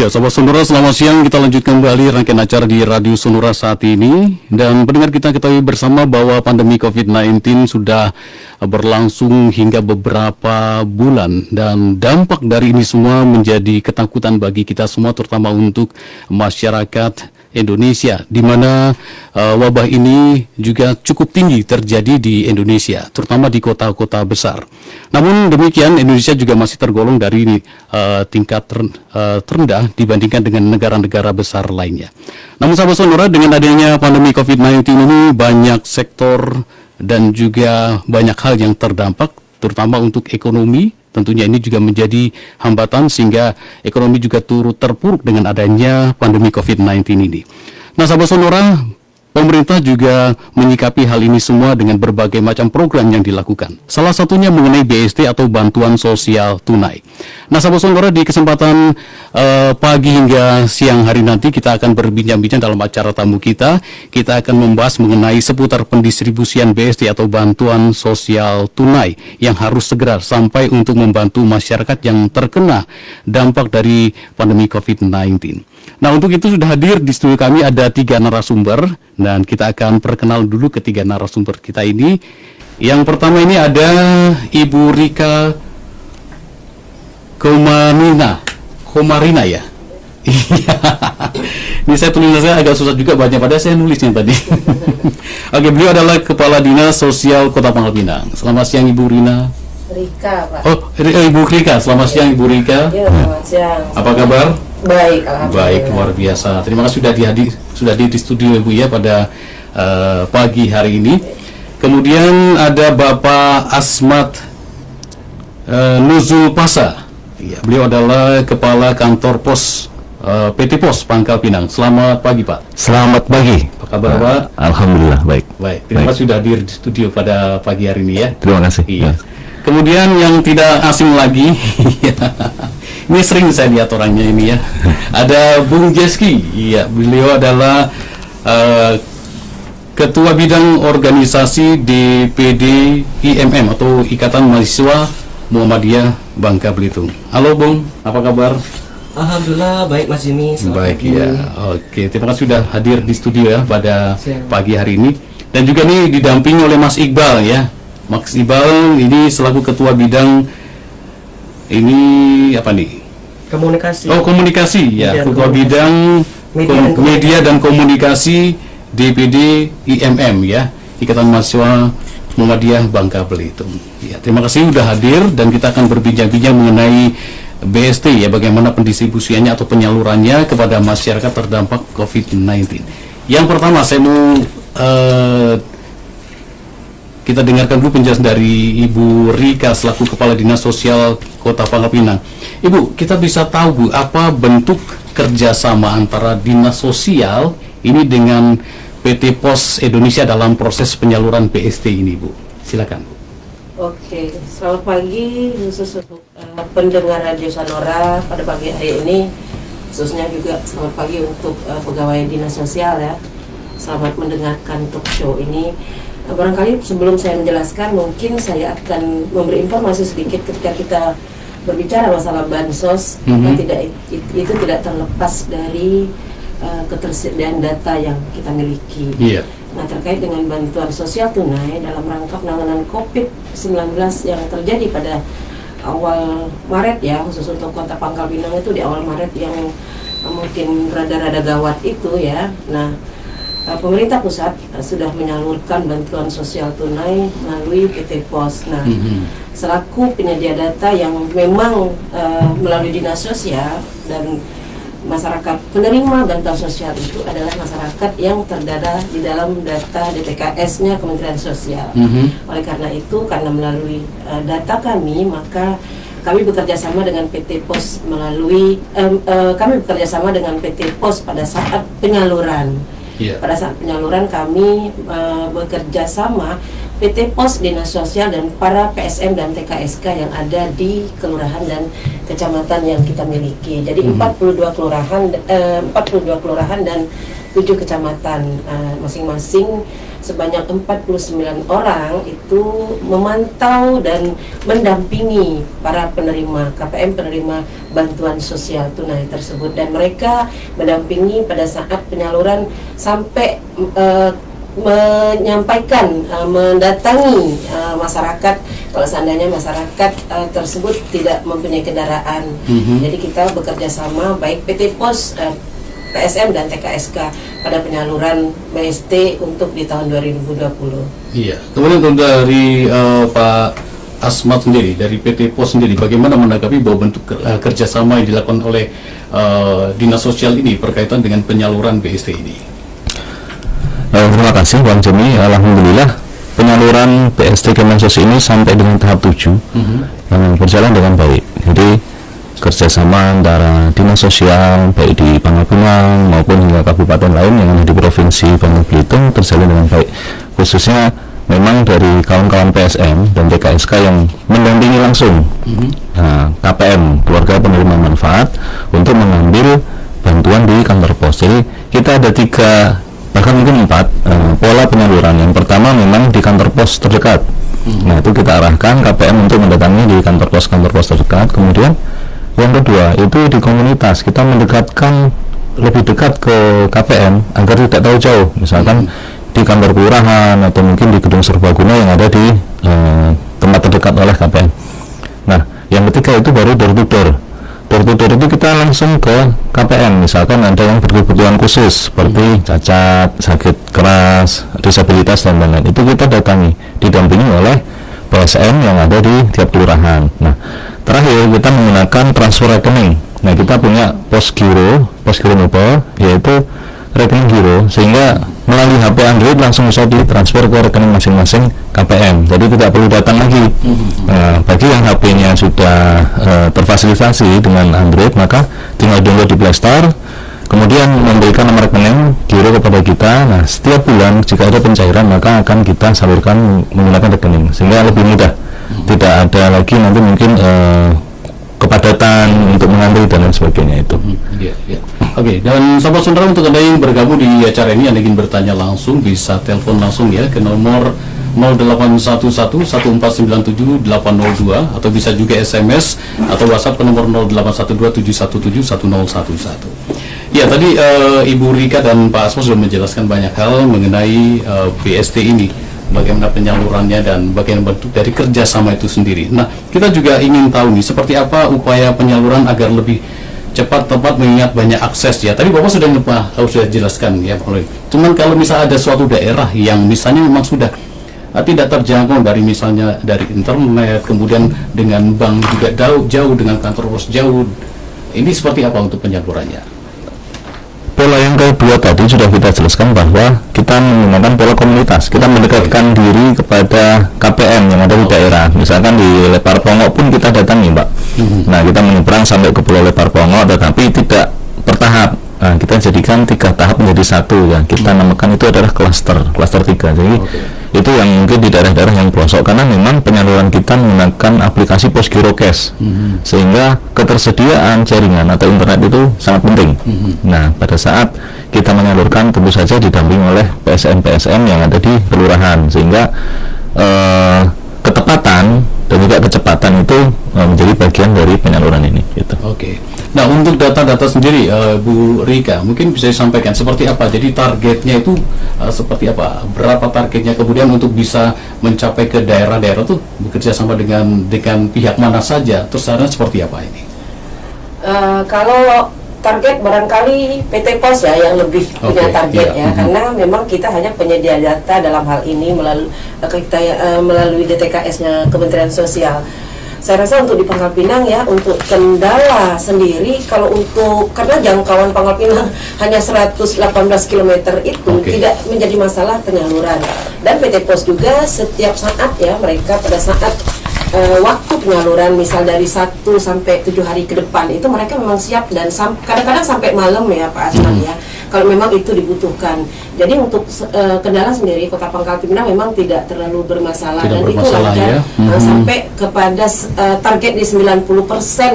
Iya, Sobat Sonora, selamat siang. Kita lanjutkan kembali rangkaian acara di Radio Sonora saat ini. Dan pendengar, kita ketahui bersama bahwa pandemi COVID-19 sudah berlangsung hingga beberapa bulan. Dan dampak dari ini semua menjadi ketakutan bagi kita semua, terutama untuk masyarakat Indonesia, di mana wabah ini juga cukup tinggi terjadi di Indonesia, terutama di kota-kota besar. Namun demikian, Indonesia juga masih tergolong dari tingkat terendah dibandingkan dengan negara-negara besar lainnya. Namun sahabat Sonora, dengan adanya pandemi COVID-19 ini, banyak sektor dan juga banyak hal yang terdampak, terutama untuk ekonomi. Tentunya ini juga menjadi hambatan sehingga ekonomi juga turut terpuruk dengan adanya pandemi COVID-19 ini. Nah, sahabat Sonora, pemerintah juga menyikapi hal ini semua dengan berbagai macam program yang dilakukan. Salah satunya mengenai BST atau bantuan sosial tunai. Nah, sahabat Sonora, di kesempatan pagi hingga siang hari nanti kita akan berbincang-bincang dalam acara tamu kita. Kita akan membahas mengenai seputar pendistribusian BST atau bantuan sosial tunai yang harus segera sampai untuk membantu masyarakat yang terkena dampak dari pandemi COVID-19. Nah, untuk itu sudah hadir di studio kami ada 3 narasumber dan kita akan perkenal dulu ketiga narasumber kita ini. Yang pertama ini ada Ibu Rika Komarina ya. Ini saya tulisnya agak susah juga banyak, padahal saya nulisnya tadi. Oke, beliau adalah Kepala Dinas Sosial Kota Pangkal Pinang. Selamat siang Ibu Rina. Rika, Pak. Oh, Ibu Rika. Selamat siang Ibu Rika. Ya, selamat siang. Apa kabar? Baik, alhamdulillah. Baik, luar biasa. Terima kasih sudah di studio Ibu ya pada pagi hari ini. Kemudian ada Bapak Asmat Nuzul Pasa. Ya, beliau adalah Kepala Kantor Pos PT Pos Pangkal Pinang. Selamat pagi Pak. Selamat pagi. Apa kabar Pak? Alhamdulillah baik. Baik, terima kasih sudah hadir di studio pada pagi hari ini ya. Terima kasih. Iya. Kemudian yang tidak asing lagi, ini sering saya lihat orangnya ini ya. Ada Bung Jeski. Iya, beliau adalah Ketua Bidang Organisasi DPD IMM atau Ikatan Mahasiswa Muhammadiyah Bangka Belitung. Halo Bung, apa kabar? Alhamdulillah baik Mas Jimmy. Baik ya. Oke, terima kasih sudah hadir di studio ya pada pagi hari ini. Dan juga nih didampingi oleh Mas Iqbal ya. Mas Iqbal ini selaku Ketua Bidang ini apa nih? Komunikasi. Oh, komunikasi ya. Ketua Bidang Media dan Komunikasi DPD IMM ya. Ikatan Mahasiswa Muhammadiyah Bangka Belitung. Ya, terima kasih sudah hadir dan kita akan berbincang-bincang mengenai BST ya, bagaimana pendistribusiannya atau penyalurannya kepada masyarakat terdampak COVID-19. Yang pertama saya mau kita dengarkan dulu penjelasan dari Ibu Rika selaku Kepala Dinas Sosial Kota Pangkal Pinang. Ibu, kita bisa tahu Bu, apa bentuk kerjasama antara Dinas Sosial ini dengan PT Pos Indonesia dalam proses penyaluran BST ini Bu? Silakan Bu. Oke, selamat pagi khusus untuk pendengar Radio Sonora pada pagi hari ini. Khususnya juga selamat pagi untuk pegawai Dinas Sosial ya. Selamat mendengarkan talk show ini. Barangkali sebelum saya menjelaskan, mungkin saya akan memberi informasi sedikit ketika kita berbicara masalah bansos. Itu tidak terlepas dari ketersediaan data yang kita miliki. Yeah. Nah, terkait dengan bantuan sosial tunai dalam rangka penanganan COVID-19 yang terjadi pada awal Maret ya, khusus untuk Kota Pangkal Pinang itu di awal Maret yang mungkin rada-rada gawat itu ya. Nah, pemerintah pusat sudah menyalurkan bantuan sosial tunai melalui PT Pos. Nah, selaku penyedia data yang memang melalui Dinas Sosial dan masyarakat penerima bantuan sosial itu adalah masyarakat yang terdata di dalam data DTKS-nya Kementerian Sosial. Oleh karena itu, karena melalui data kami, maka kami bekerja sama dengan PT Pos pada saat penyaluran. Pada saat penyaluran kami bekerja sama PT Pos, Dinas Sosial, dan para PSM dan TKSK yang ada di kelurahan dan kecamatan yang kita miliki. Jadi 42 kelurahan dan 7 kecamatan, masing-masing sebanyak 49 orang itu memantau dan mendampingi para penerima KPM, penerima bantuan sosial tunai tersebut, dan mereka mendampingi pada saat penyaluran sampai menyampaikan, mendatangi masyarakat kalau seandainya masyarakat tersebut tidak mempunyai kendaraan. Jadi kita bekerja sama baik PT Pos, PSM dan TKSK pada penyaluran BST untuk di tahun 2020. Iya. Kemudian untuk dari Pak Asmat sendiri, dari PT Pos sendiri, bagaimana menanggapi bahwa bentuk kerjasama yang dilakukan oleh Dinas Sosial ini berkaitan dengan penyaluran BST ini? Terima kasih Bang Jemi. Alhamdulillah penyaluran BST Kemensos ini sampai dengan tahap 7 berjalan dengan baik. Jadi kerjasama antara dinas sosial baik di Pangkal Pinang maupun hingga kabupaten lain yang ada di provinsi Bangka Belitung terjalin dengan baik. Khususnya memang dari kawan-kawan PSM dan TKSK yang mendampingi langsung KPM, keluarga penerima manfaat, untuk mengambil bantuan di kantor pos. Jadi kita ada 3 bahkan mungkin 4 pola penyaluran. Yang pertama memang di kantor pos terdekat. Nah, itu kita arahkan KPM untuk mendatangi di kantor pos terdekat. Kemudian yang kedua itu di komunitas, kita mendekatkan lebih dekat ke KPM agar tidak tahu jauh, misalkan di kantor kelurahan atau mungkin di gedung serbaguna yang ada di tempat terdekat oleh KPM. Nah, yang ketiga itu baru door to door. Door to door itu kita langsung ke KPM, misalkan ada yang berkebutuhan khusus seperti cacat, sakit keras, disabilitas dan lain-lain, itu kita datangi, didampingi oleh PSM yang ada di tiap kelurahan. Nah, terakhir kita menggunakan transfer rekening. Nah, kita punya pos giro mobile, yaitu rekening giro, sehingga melalui HP Android langsung bisa ditransfer ke rekening masing-masing KPM. Jadi tidak perlu datang lagi. Nah, bagi yang HP-nya sudah terfasilitasi dengan Android, maka tinggal download di Play Store, kemudian memberikan nomor rekening giro kepada kita. Nah, setiap bulan jika ada pencairan maka akan kita salurkan menggunakan rekening, sehingga lebih mudah. Tidak ada lagi nanti mungkin kepadatan untuk mengantri dan lain sebagainya itu. Oke, dan sahabat saudara, untuk Anda yang bergabung di acara ini, Anda ingin bertanya langsung, bisa telepon langsung ya ke nomor 0811-1497-802, atau bisa juga SMS atau WhatsApp ke nomor 0812-717-1011. Ya, tadi Ibu Rika dan Pak Asmo sudah menjelaskan banyak hal mengenai BST ini, bagaimana penyalurannya dan bagaimana bentuk dari kerjasama itu sendiri. Nah, kita juga ingin tahu nih, seperti apa upaya penyaluran agar lebih cepat, tepat, mengingat banyak akses ya. Tadi Bapak sudah jelaskan ya, Pak Loy. Cuman kalau misalnya ada suatu daerah yang misalnya memang sudah tidak terjangkau dari misalnya dari internet, kemudian dengan bank juga jauh dengan kantor pos jauh, ini seperti apa untuk penyalurannya? Pola yang kedua tadi sudah kita jelaskan bahwa kita menggunakan pola komunitas. Kita mendekatkan diri kepada KPM yang ada di daerah. Misalkan di Lepar Pongok pun kita datangi, Mbak. Nah, kita menyeberang sampai ke Pulau Lepar Pongok, tetapi tidak bertahap. Nah, kita jadikan 3 tahap menjadi 1 ya. Kita namakan itu adalah klaster 3. Jadi itu yang mungkin di daerah-daerah yang pelosok, karena memang penyaluran kita menggunakan aplikasi Posgiro Cash, sehingga ketersediaan jaringan atau internet itu sangat penting. Nah, pada saat kita menyalurkan tentu saja didampingi oleh PSM yang ada di kelurahan, sehingga ketepatan dan juga kecepatan itu menjadi bagian dari penyaluran ini gitu. Oke. Nah, untuk data-data sendiri, Bu Rika, mungkin bisa disampaikan seperti apa? Jadi targetnya itu seperti apa? Berapa targetnya? Kemudian untuk bisa mencapai ke daerah-daerah itu bekerja sama dengan pihak mana saja? Terus caranya seperti apa ini? Kalau target barangkali PT Pos ya yang lebih punya target ya, karena memang kita hanya penyedia data dalam hal ini melalui DTKS-nya Kementerian Sosial. Saya rasa untuk di Pangkal Pinang ya, untuk kendala sendiri, kalau untuk karena jangkauan Pangkal Pinang hanya 118 km itu tidak menjadi masalah penyaluran. Dan PT Pos juga setiap saat ya, mereka pada saat waktu penyaluran misal dari 1 sampai 7 hari ke depan itu mereka memang siap, dan kadang-kadang sampai malam ya Pak Asman ya. kalau memang itu dibutuhkan. Jadi untuk kendala sendiri Kota Pangkal Pinang memang tidak terlalu bermasalah, Tidak dan itu bermasalah, lancar ya. sampai kepada target di 90%,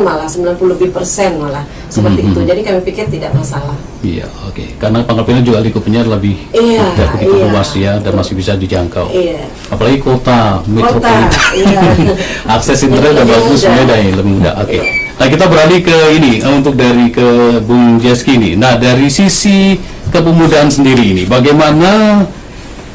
malah 90 lebih persen malah seperti itu. Jadi kami pikir tidak masalah. Iya, oke. Karena Pangkal Pinang juga lingkupnya lebih Iya, tidak begitu iya. luas ya, dan masih bisa dijangkau. Iya. Apalagi kota metropolitan. Iya. Akses internet udah Lebih bagus, mudah. mudah ya, lebih mudah. Oke. Nah, kita beralih ke ini untuk dari ke Bung Jeski ini. Nah, dari sisi kepemudaan sendiri ini, bagaimana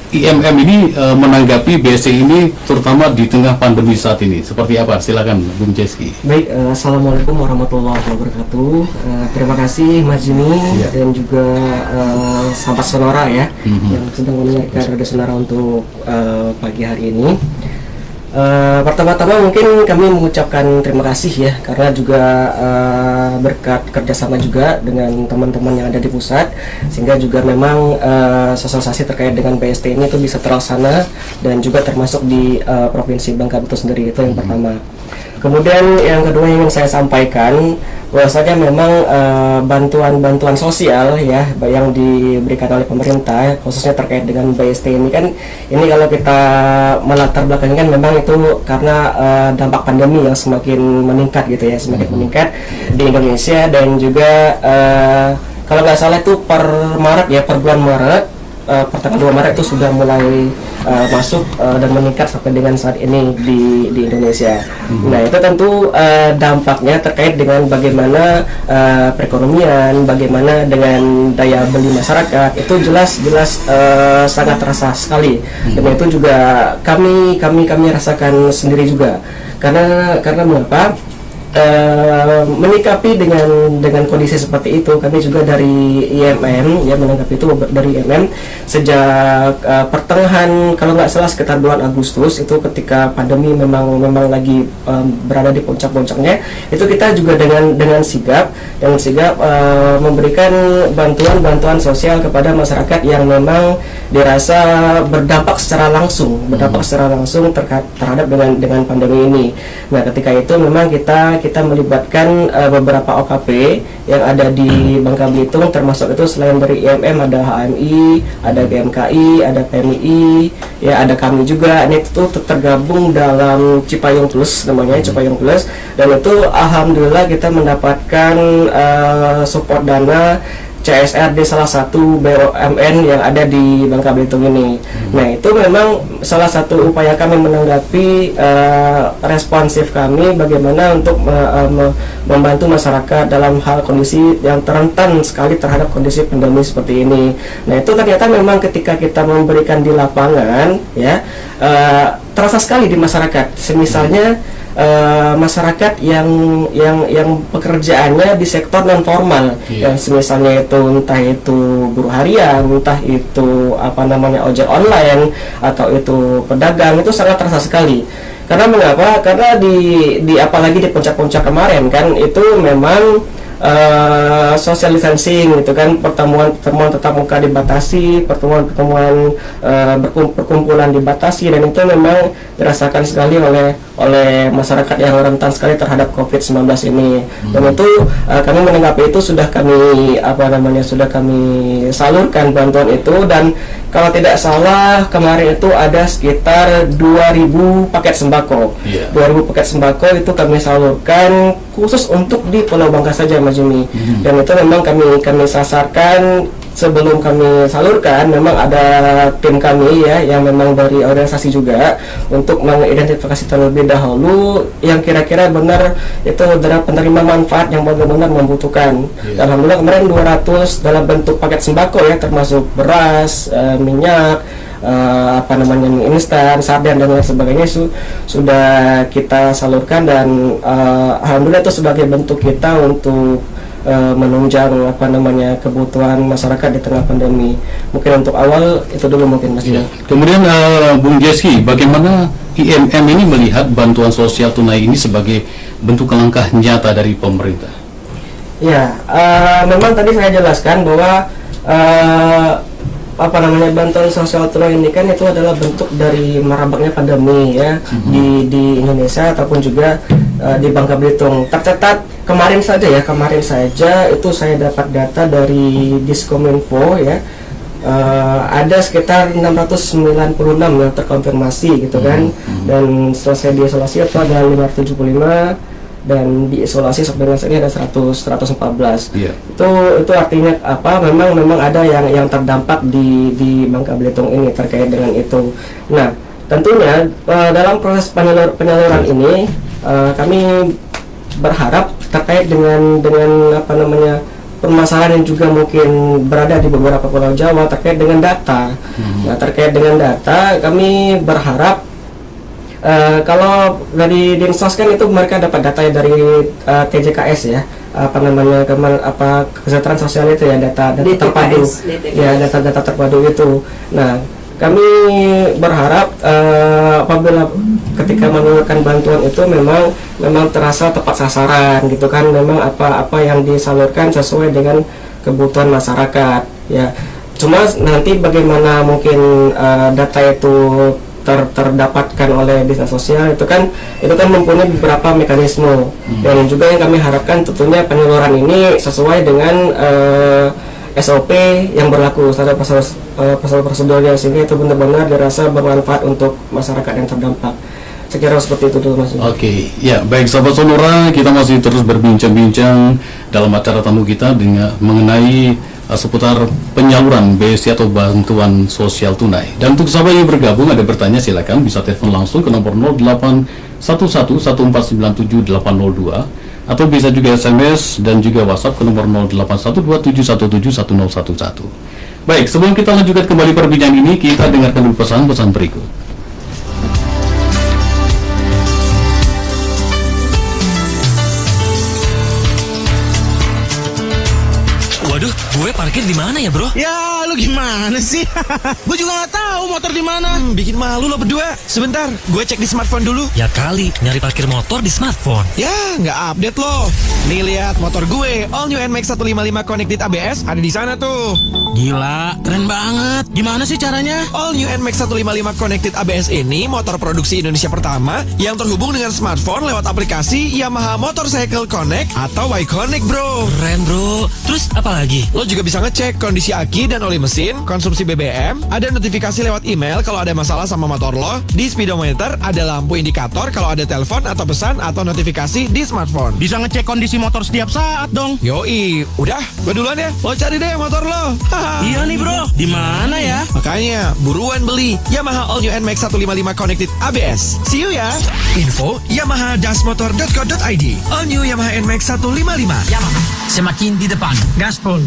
IMM ini menanggapi BSC ini, terutama di tengah pandemi saat ini? Seperti apa? Silakan, Bung Jeski. Baik, Assalamualaikum warahmatullahi wabarakatuh. Terima kasih Mas Jimmy dan juga sahabat Sonora ya yang sedang mendengarkan Radio Sonora untuk pagi hari ini. Pertama-tama mungkin kami mengucapkan terima kasih ya, karena juga berkat kerjasama juga dengan teman-teman yang ada di pusat, sehingga juga memang sosialisasi terkait dengan BST ini itu bisa terlaksana dan juga termasuk di Provinsi Bangka Belitung sendiri. Itu yang pertama. Kemudian yang kedua yang ingin saya sampaikan, bahwasanya memang bantuan-bantuan sosial ya yang diberikan oleh pemerintah, khususnya terkait dengan BST ini kan, ini kalau kita melatar belakangnya kan memang itu karena dampak pandemi yang semakin meningkat gitu ya, semakin meningkat di Indonesia, dan juga kalau nggak salah itu per Maret ya, per bulan Maret, pertengahan 2 Maret itu sudah mulai masuk dan meningkat sampai dengan saat ini di Indonesia. Nah, itu tentu dampaknya terkait dengan bagaimana perekonomian, bagaimana dengan daya beli masyarakat, itu jelas sangat terasa sekali. Dan itu juga kami rasakan sendiri juga. Karena mengapa? Menikapi dengan kondisi seperti itu, kami juga dari IMM ya menanggapi itu dari IMM sejak pertengahan, kalau nggak salah sekitar bulan Agustus itu, ketika pandemi memang lagi berada di puncak-puncaknya, itu kita juga dengan sigap memberikan bantuan sosial kepada masyarakat yang memang dirasa berdampak secara langsung terhadap dengan pandemi ini. Nah, ketika itu memang kita melibatkan beberapa OKP yang ada di Bangka Belitung, termasuk itu selain dari IMM ada HMI, ada GMKI, ada PMI, ya ada kami juga. Ini itu tergabung dalam Cipayung Plus namanya, Cipayung Plus, dan itu alhamdulillah kita mendapatkan support dana CSR di salah satu BUMN yang ada di Bangka Belitung ini. Nah, itu memang salah satu upaya kami menanggapi responsif kami bagaimana untuk membantu masyarakat dalam hal kondisi yang rentan sekali terhadap kondisi pandemi seperti ini. Nah, itu ternyata memang ketika kita memberikan di lapangan ya, terasa sekali di masyarakat. Semisalnya masyarakat yang pekerjaannya di sektor non formal, yang misalnya itu entah itu buruh harian, entah itu ojek online, atau itu pedagang, itu sangat terasa sekali. Karena mengapa? Karena di apalagi di puncak-puncak kemarin kan, itu memang social distancing gitu kan, pertemuan tatap muka dibatasi, pertemuan perkumpulan dibatasi, dan itu memang dirasakan sekali oleh masyarakat yang rentan sekali terhadap COVID-19 ini. Dan itu kami menanggapi itu sudah kami salurkan bantuan itu, dan kalau tidak salah kemarin itu ada sekitar 2.000 paket sembako. 2.000 paket sembako itu kami salurkan khusus untuk di Pulau Bangka saja, Mas Jimmy. Dan itu memang kami sasarkan. Sebelum kami salurkan, memang ada tim kami ya yang memang dari organisasi juga untuk mengidentifikasi terlebih dahulu yang kira-kira benar itu adalah penerima manfaat yang benar-benar membutuhkan. Alhamdulillah kemarin 200 dalam bentuk paket sembako ya, termasuk beras, minyak, mie instan, sarden dan lain sebagainya, sudah kita salurkan, dan alhamdulillah itu sebagai bentuk kita untuk menunjang kebutuhan masyarakat di tengah pandemi. Mungkin untuk awal itu dulu mungkin, Mas. Kemudian Bung Jeski, bagaimana IMM ini melihat bantuan sosial tunai ini sebagai bentuk langkah nyata dari pemerintah? Ya, memang tadi saya jelaskan bahwa bantuan sosial tunai ini kan itu adalah bentuk dari merebaknya pandemi ya di Indonesia ataupun juga di Bangka Belitung. Tercatat kemarin saja itu saya dapat data dari Diskominfo ya, ada sekitar 696 yang terkonfirmasi gitu kan, dan selesai diisolasi itu ada 575, dan diisolasi sampai dengan saat ini ada 114. Itu artinya apa? Memang ada yang terdampak di Bangka Belitung ini terkait dengan itu. Nah, tentunya dalam proses penyaluran ini kami berharap terkait dengan apa namanya, permasalahan yang juga mungkin berada di beberapa pulau Jawa terkait dengan data. Nah, terkait dengan data kami berharap kalau dari Dinsos kan itu mereka dapat data dari TJKS ya, apa namanya, kesejahteraan sosial itu ya, data terpadu ya, data terpadu itu. Nah, kami berharap apabila ketika menurunkan bantuan itu memang terasa tepat sasaran gitu kan, memang apa yang disalurkan sesuai dengan kebutuhan masyarakat ya. Cuma nanti bagaimana mungkin data itu terdapatkan oleh dinas sosial itu kan mempunyai beberapa mekanisme, dan juga yang kami harapkan tentunya penyaluran ini sesuai dengan SOP yang berlaku, standar pasal prosedurnya, sehingga itu benar-benar dirasa bermanfaat untuk masyarakat yang terdampak. Sekira seperti itu dulu, Mas. Oke, ya baik sahabat Sonora, kita masih terus berbincang-bincang dalam acara tamu kita dengan mengenai seputar penyaluran BST atau bantuan sosial tunai. Dan untuk sahabat yang bergabung ada bertanya, silakan bisa telepon langsung ke nomor 08111497 802 atau bisa juga SMS dan juga WhatsApp ke nomor 081271711011. Baik, sebelum kita lanjutkan kembali perbincangan ini, kita dengarkan dulu pesan-pesan berikut. Waduh, gue parkir di mana ya, bro? Ya, lu gimana sih? Gue juga nggak tahu motor di mana. Bikin malu lo berdua. Sebentar, gue cek di smartphone dulu. Ya kali, nyari parkir motor di smartphone. Ya, nggak update lo. Nih lihat motor gue, All New NMAX 155 Connected ABS ada di sana tuh. Gila, keren banget. Gimana sih caranya? All New NMAX 155 Connected ABS ini motor produksi Indonesia pertama yang terhubung dengan smartphone lewat aplikasi Yamaha Motorcycle Connect atau Y-Connect, bro. Keren, bro. Terus apa lagi? Lo juga bisa ngecek kondisi aki dan oli mesin, konsumsi BBM, ada notifikasi lewat email kalau ada masalah sama motor lo, di speedometer ada lampu indikator kalau ada telepon atau pesan atau notifikasi di smartphone. Bisa ngecek kondisi motor setiap saat dong. Yoi, udah, gue duluan ya. Lo cari deh motor lo. Iya nih, bro. Di mana ya? Makanya, buruan beli Yamaha All New NMAX 155 Connected ABS. See you ya. Info yamaha-motor.co.id. All New Yamaha NMAX 155. Yamaha, semakin di depan. Gaspol.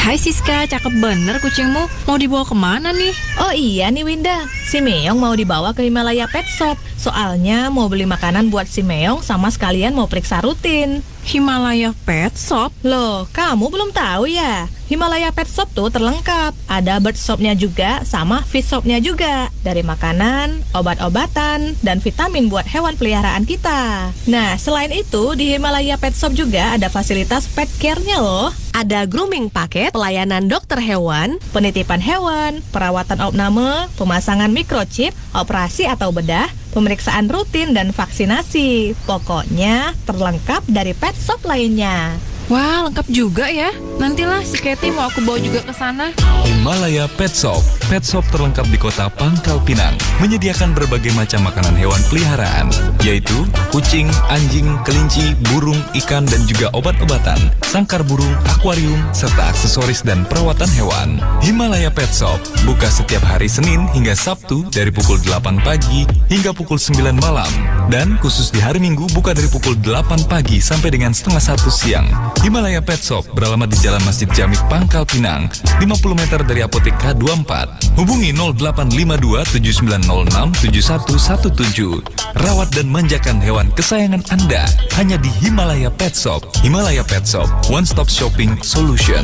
Hai Siska, cakep bener kucingmu. Mau dibawa kemana nih? Oh iya nih Winda, si Meong mau dibawa ke Himalaya Pet Shop. Soalnya mau beli makanan buat si Meong sama sekalian mau periksa rutin. Himalaya Pet Shop? Loh, kamu belum tahu ya? Himalaya Pet Shop tuh terlengkap. Ada bird shopnya juga sama fish shopnya juga. Dari makanan, obat-obatan, dan vitamin buat hewan peliharaan kita. Nah, selain itu di Himalaya Pet Shop juga ada fasilitas pet care-nya loh. Ada grooming paket, pelayanan dokter hewan, penitipan hewan, perawatan opname, pemasangan microchip, operasi atau bedah, pemeriksaan rutin dan vaksinasi. Pokoknya terlengkap dari pet shop lainnya. Wah, lengkap juga ya. Nantilah si Katy mau aku bawa juga ke sana. Himalaya Pet Shop. Pet Shop terlengkap di kota Pangkal Pinang. Menyediakan berbagai macam makanan hewan peliharaan, yaitu kucing, anjing, kelinci, burung, ikan, dan juga obat-obatan, sangkar burung, akuarium, serta aksesoris dan perawatan hewan. Himalaya Pet Shop buka setiap hari Senin hingga Sabtu dari pukul 8 pagi hingga pukul 9 malam. Dan khusus di hari Minggu buka dari pukul 8 pagi sampai dengan setengah 1 siang. Himalaya Pet Shop beralamat di Jalan Masjid Jamik Pangkal Pinang, 50 meter dari Apotek K24. Hubungi 0852 7906 7117. Rawat dan manjakan hewan kesayangan Anda hanya di Himalaya Pet Shop. Himalaya Pet Shop, one stop shopping solution.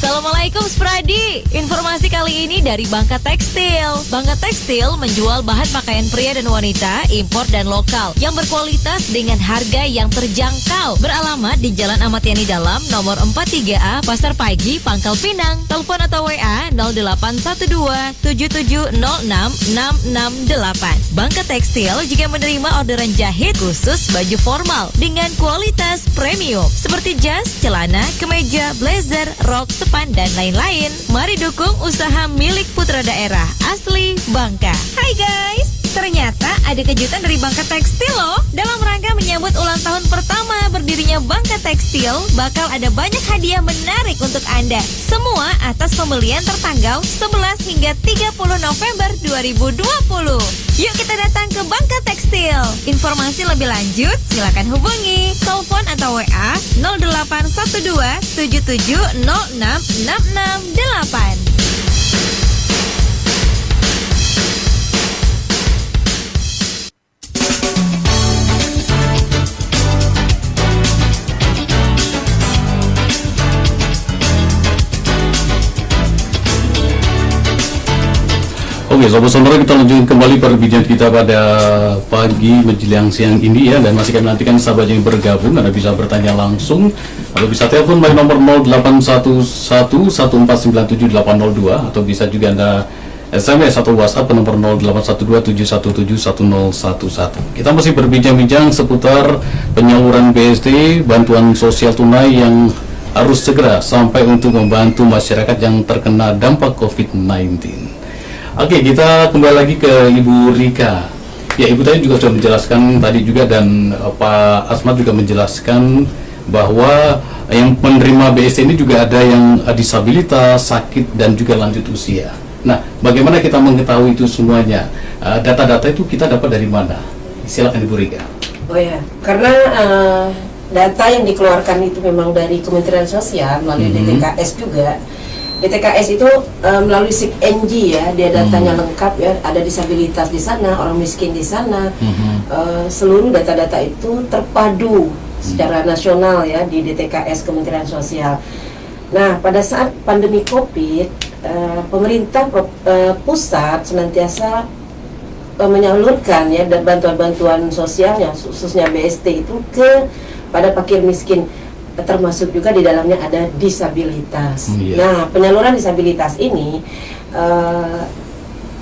Assalamualaikum Spradi. Informasi kali ini dari Bangka Tekstil. Bangka Tekstil menjual bahan pakaian pria dan wanita, impor dan lokal yang berkualitas dengan harga yang terjangkau. Beralamat di Jalan Ahmad Yani Dalam, nomor 43A, Pasar Pagi, Pangkal Pinang. Telepon atau WA 0812 7706 668. Bangka Tekstil juga menerima orderan jahit khusus baju formal dengan kualitas premium seperti jas, celana, kemeja, blazer, rok, sepan, dan lain-lain. Mari dukung usaha milik putra daerah asli Bangka. Hai guys, ternyata ada kejutan dari Bangka Tekstil loh. Dalam rangka menyambut ulang tahun pertama berdirinya Bangka Tekstil, bakal ada banyak hadiah menarik untuk Anda. Semua atas pembelian tertanggal 11 hingga 30 November 2020. Yuk kita datang ke Bangka Tekstil. Informasi lebih lanjut silakan hubungi telepon atau WA 0812 7706 668. Oke, Sobat Sonora, kita lanjutkan kembali perbincangan kita pada pagi menjelang siang ini ya, dan masih kami nantikan sahabat yang bergabung. Anda bisa bertanya langsung atau bisa telepon by nomor 08111497 802 atau bisa juga Anda SMS atau WhatsApp ke nomor 081271710111. Kita masih berbincang-bincang seputar penyaluran BST, bantuan sosial tunai yang harus segera sampai untuk membantu masyarakat yang terkena dampak COVID-19. Oke, kita kembali lagi ke Ibu Rika. Ya, Ibu tadi juga sudah menjelaskan tadi juga, dan Pak Asmat juga menjelaskan bahwa yang menerima BST ini juga ada yang disabilitas, sakit, dan juga lanjut usia. Nah, bagaimana kita mengetahui itu semuanya? Data-data itu kita dapat dari mana? Silakan Ibu Rika. Oh ya, karena data yang dikeluarkan itu memang dari Kementerian Sosial melalui DTKS juga. DTKS itu melalui SIG-NG ya, dia datanya lengkap ya, ada disabilitas di sana, orang miskin di sana, seluruh data-data itu terpadu secara nasional ya di DTKS Kementerian Sosial. Nah, pada saat pandemi COVID, pemerintah pusat senantiasa menyalurkan ya bantuan-bantuan sosialnya, khususnya BST itu pada fakir miskin, termasuk juga di dalamnya ada disabilitas. Nah, penyaluran disabilitas ini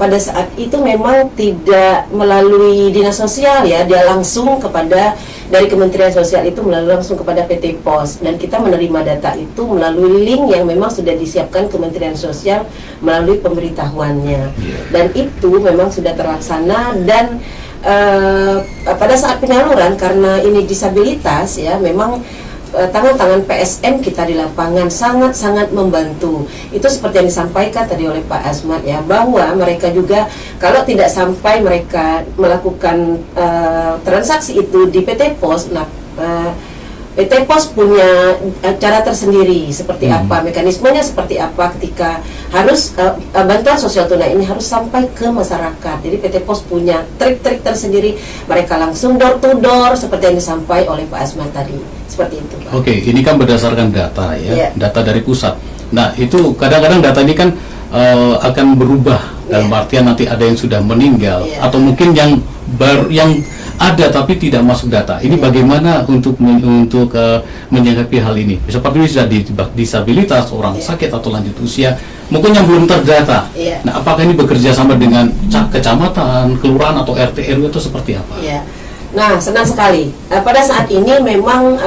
pada saat itu memang tidak melalui dinas sosial ya, dia langsung kepada dari Kementerian Sosial itu melalui langsung kepada PT Pos, dan kita menerima data itu melalui link yang memang sudah disiapkan Kementerian Sosial melalui pemberitahuannya, dan itu memang sudah terlaksana. Dan pada saat penyaluran, karena ini disabilitas ya, memang tangan-tangan PSM kita di lapangan sangat-sangat membantu. Itu seperti yang disampaikan tadi oleh Pak Asmat ya, bahwa mereka juga kalau tidak sampai mereka melakukan transaksi itu di PT Pos, nah PT Pos punya cara tersendiri seperti apa, mekanismenya seperti apa ketika harus bantuan sosial tunai ini harus sampai ke masyarakat. Jadi PT Pos punya trik-trik tersendiri, mereka langsung door to door seperti yang disampaikan oleh Pak Asman tadi, seperti itu Pak. Oke, ini kan berdasarkan data ya, data dari pusat. Nah, itu kadang-kadang data ini kan akan berubah dalam artian nanti ada yang sudah meninggal atau mungkin yang baru yang ada tapi tidak masuk data. Ini bagaimana untuk menyikapi hal ini? Seperti ini sudah disabilitas, orang sakit atau lanjut usia, mungkin yang belum terdata. Nah, apakah ini bekerja sama dengan kecamatan, kelurahan atau RT RW atau seperti apa? Nah, senang sekali. Pada saat ini memang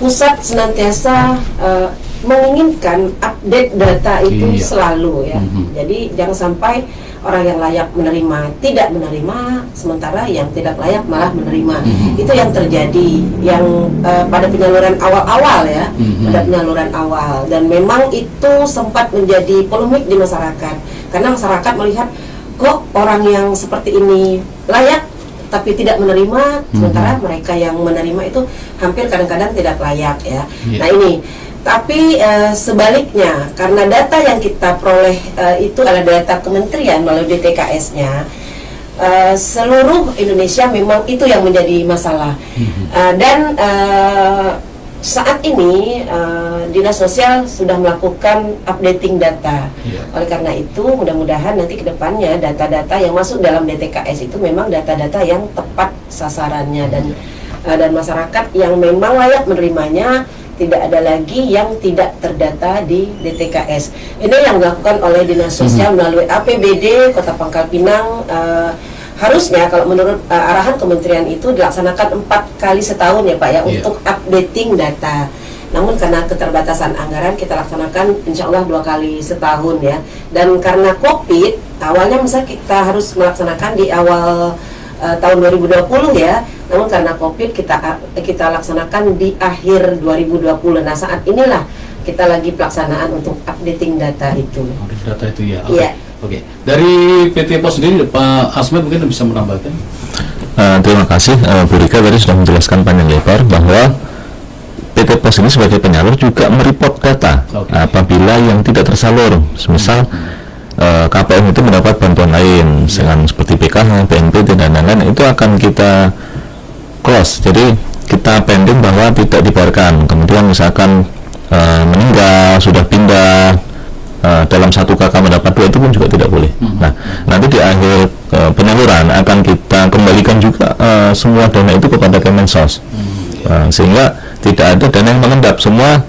pusat senantiasa menginginkan update data itu selalu ya. Jadi jangan sampai orang yang layak menerima tidak menerima, sementara yang tidak layak malah menerima. Itu yang terjadi yang pada penyaluran awal-awal ya, pada penyaluran awal, dan memang itu sempat menjadi polemik di masyarakat karena masyarakat melihat kok orang yang seperti ini layak tapi tidak menerima, sementara mereka yang menerima itu hampir kadang-kadang tidak layak ya. Nah ini, tapi sebaliknya, karena data yang kita peroleh itu adalah data kementerian melalui DTKS-nya, seluruh Indonesia memang itu yang menjadi masalah. Dan saat ini Dinas Sosial sudah melakukan updating data. Oleh karena itu mudah-mudahan nanti ke depannya data-data yang masuk dalam DTKS itu memang data-data yang tepat sasarannya dan masyarakat yang memang layak menerimanya, tidak ada lagi yang tidak terdata di DTKS. Ini yang dilakukan oleh Dinas Sosial melalui APBD Kota Pangkal Pinang. Harusnya kalau menurut arahan kementerian itu dilaksanakan 4 kali setahun ya Pak ya, untuk updating data. Namun karena keterbatasan anggaran kita laksanakan insya Allah 2 kali setahun ya. Dan karena COVID, awalnya misalnya kita harus melaksanakan di awal tahun 2020 ya. Namun karena COVID kita laksanakan di akhir 2020. Nah saat inilah kita lagi pelaksanaan untuk updating data itu. Data itu ya. Iya. Oke, dari PT Pos sendiri Pak Asmat mungkin bisa menambahkan. Terima kasih Bu Rika tadi sudah menjelaskan panjang lebar bahwa PT Pos ini sebagai penyalur juga mereport data apabila yang tidak tersalur, misal KPM itu mendapat bantuan lain, misalkan seperti PKH, BNPT dan lain-lain, itu akan kita close. Jadi kita pending bahwa tidak dibayarkan. Kemudian misalkan meninggal, sudah pindah, dalam 1 KK mendapat 2 itu pun juga tidak boleh. Nah, nanti di akhir penyaluran akan kita kembalikan juga semua dana itu kepada Kemensos, sehingga tidak ada dana yang mengendap. Semua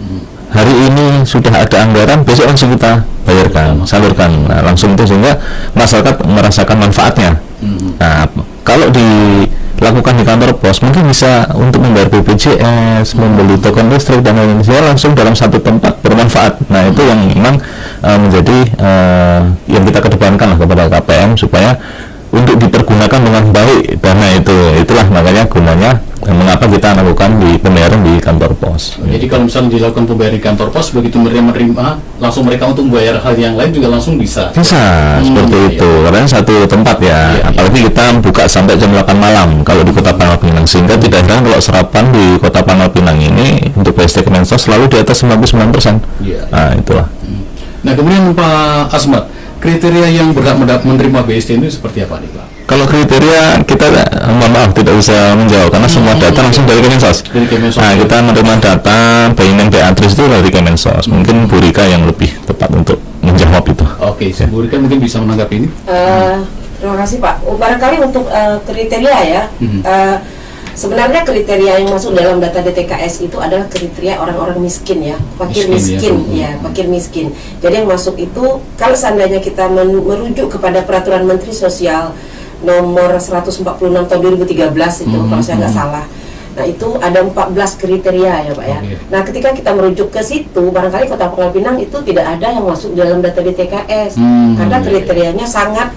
hari ini sudah ada anggaran, besok langsung kita bayarkan, salurkan langsung itu, sehingga masyarakat merasakan manfaatnya. Nah, kalau dilakukan di kantor pos mungkin bisa untuk membayar BPJS, membeli token listrik dan lain-lain, langsung dalam satu tempat bermanfaat. Nah itu yang memang menjadi yang kita kedepankan lah kepada KPM supaya untuk dipergunakan dengan baik dana itu. Itulah makanya gunanya mengapa kita lakukan di pembayaran di kantor pos. Jadi kalau misalnya dilakukan pembayaran di kantor pos, begitu menerima langsung mereka untuk membayar hal yang lain juga langsung bisa. Seperti itu. Karena satu tempat ya. Apalagi kita buka sampai jam 8 malam kalau di Kota Pangkal Pinang, sehingga tidak heran kalau serapan di Kota Pangkal Pinang ini untuk BST Kemensos selalu di atas 99%. Nah itulah. Nah kemudian Pak Asmat, kriteria yang berhak menerima BST ini seperti apa nih Pak? Kalau kriteria kita mohon maaf tidak bisa menjawab karena semua data langsung dari Kemensos. Nah kita menerima data Bayinan Beatrice itu dari Kemensos. Mungkin Bu Rika yang lebih tepat untuk menjawab itu. Oke, Bu Rika mungkin bisa menanggapi ini. Terima kasih Pak. Barangkali untuk kriteria ya. Sebenarnya kriteria yang masuk dalam data DTKS itu adalah kriteria orang-orang miskin ya, fakir miskin ya, fakir miskin. Jadi yang masuk itu kalau seandainya kita merujuk kepada Peraturan Menteri Sosial nomor 146 tahun 2013 itu kalau saya nggak salah. Nah itu ada 14 kriteria ya Pak ya. Nah ketika kita merujuk ke situ, barangkali Kota Pangkal Pinang itu tidak ada yang masuk dalam data DTKS karena kriterianya sangat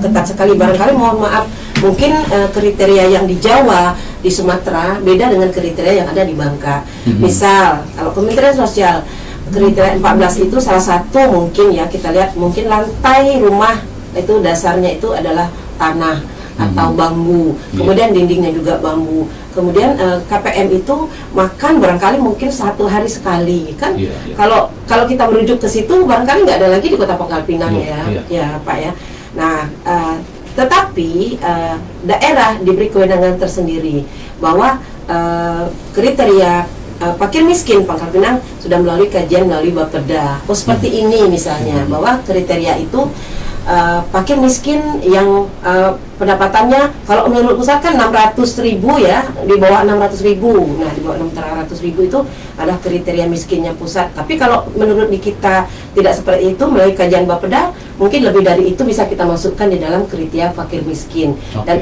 ketat sekali. Barangkali mohon maaf, mungkin kriteria yang di Jawa, di Sumatera beda dengan kriteria yang ada di Bangka. Misal kalau Kementerian Sosial kriteria 14 itu salah satu mungkin ya kita lihat mungkin lantai rumah itu dasarnya itu adalah tanah atau bambu, kemudian dindingnya juga bambu, kemudian KPM itu makan barangkali mungkin 1 hari sekali kan. Kalau kita merujuk ke situ barangkali nggak ada lagi di Kota Pangkal Pinang ya Pak ya. Nah tetapi daerah diberi kewenangan tersendiri bahwa kriteria fakir miskin Pangkal Pinang sudah melalui kajian melalui Bapeda. Seperti ini misalnya bahwa kriteria itu fakir miskin yang pendapatannya kalau menurut pusat kan 600.000 ya, di bawah 600.000. Nah di bawah 600.000 itu adalah kriteria miskinnya pusat. Tapi kalau menurut di kita tidak seperti itu, melalui kajian Bapeda mungkin lebih dari itu bisa kita masukkan di dalam kriteria fakir miskin. Dan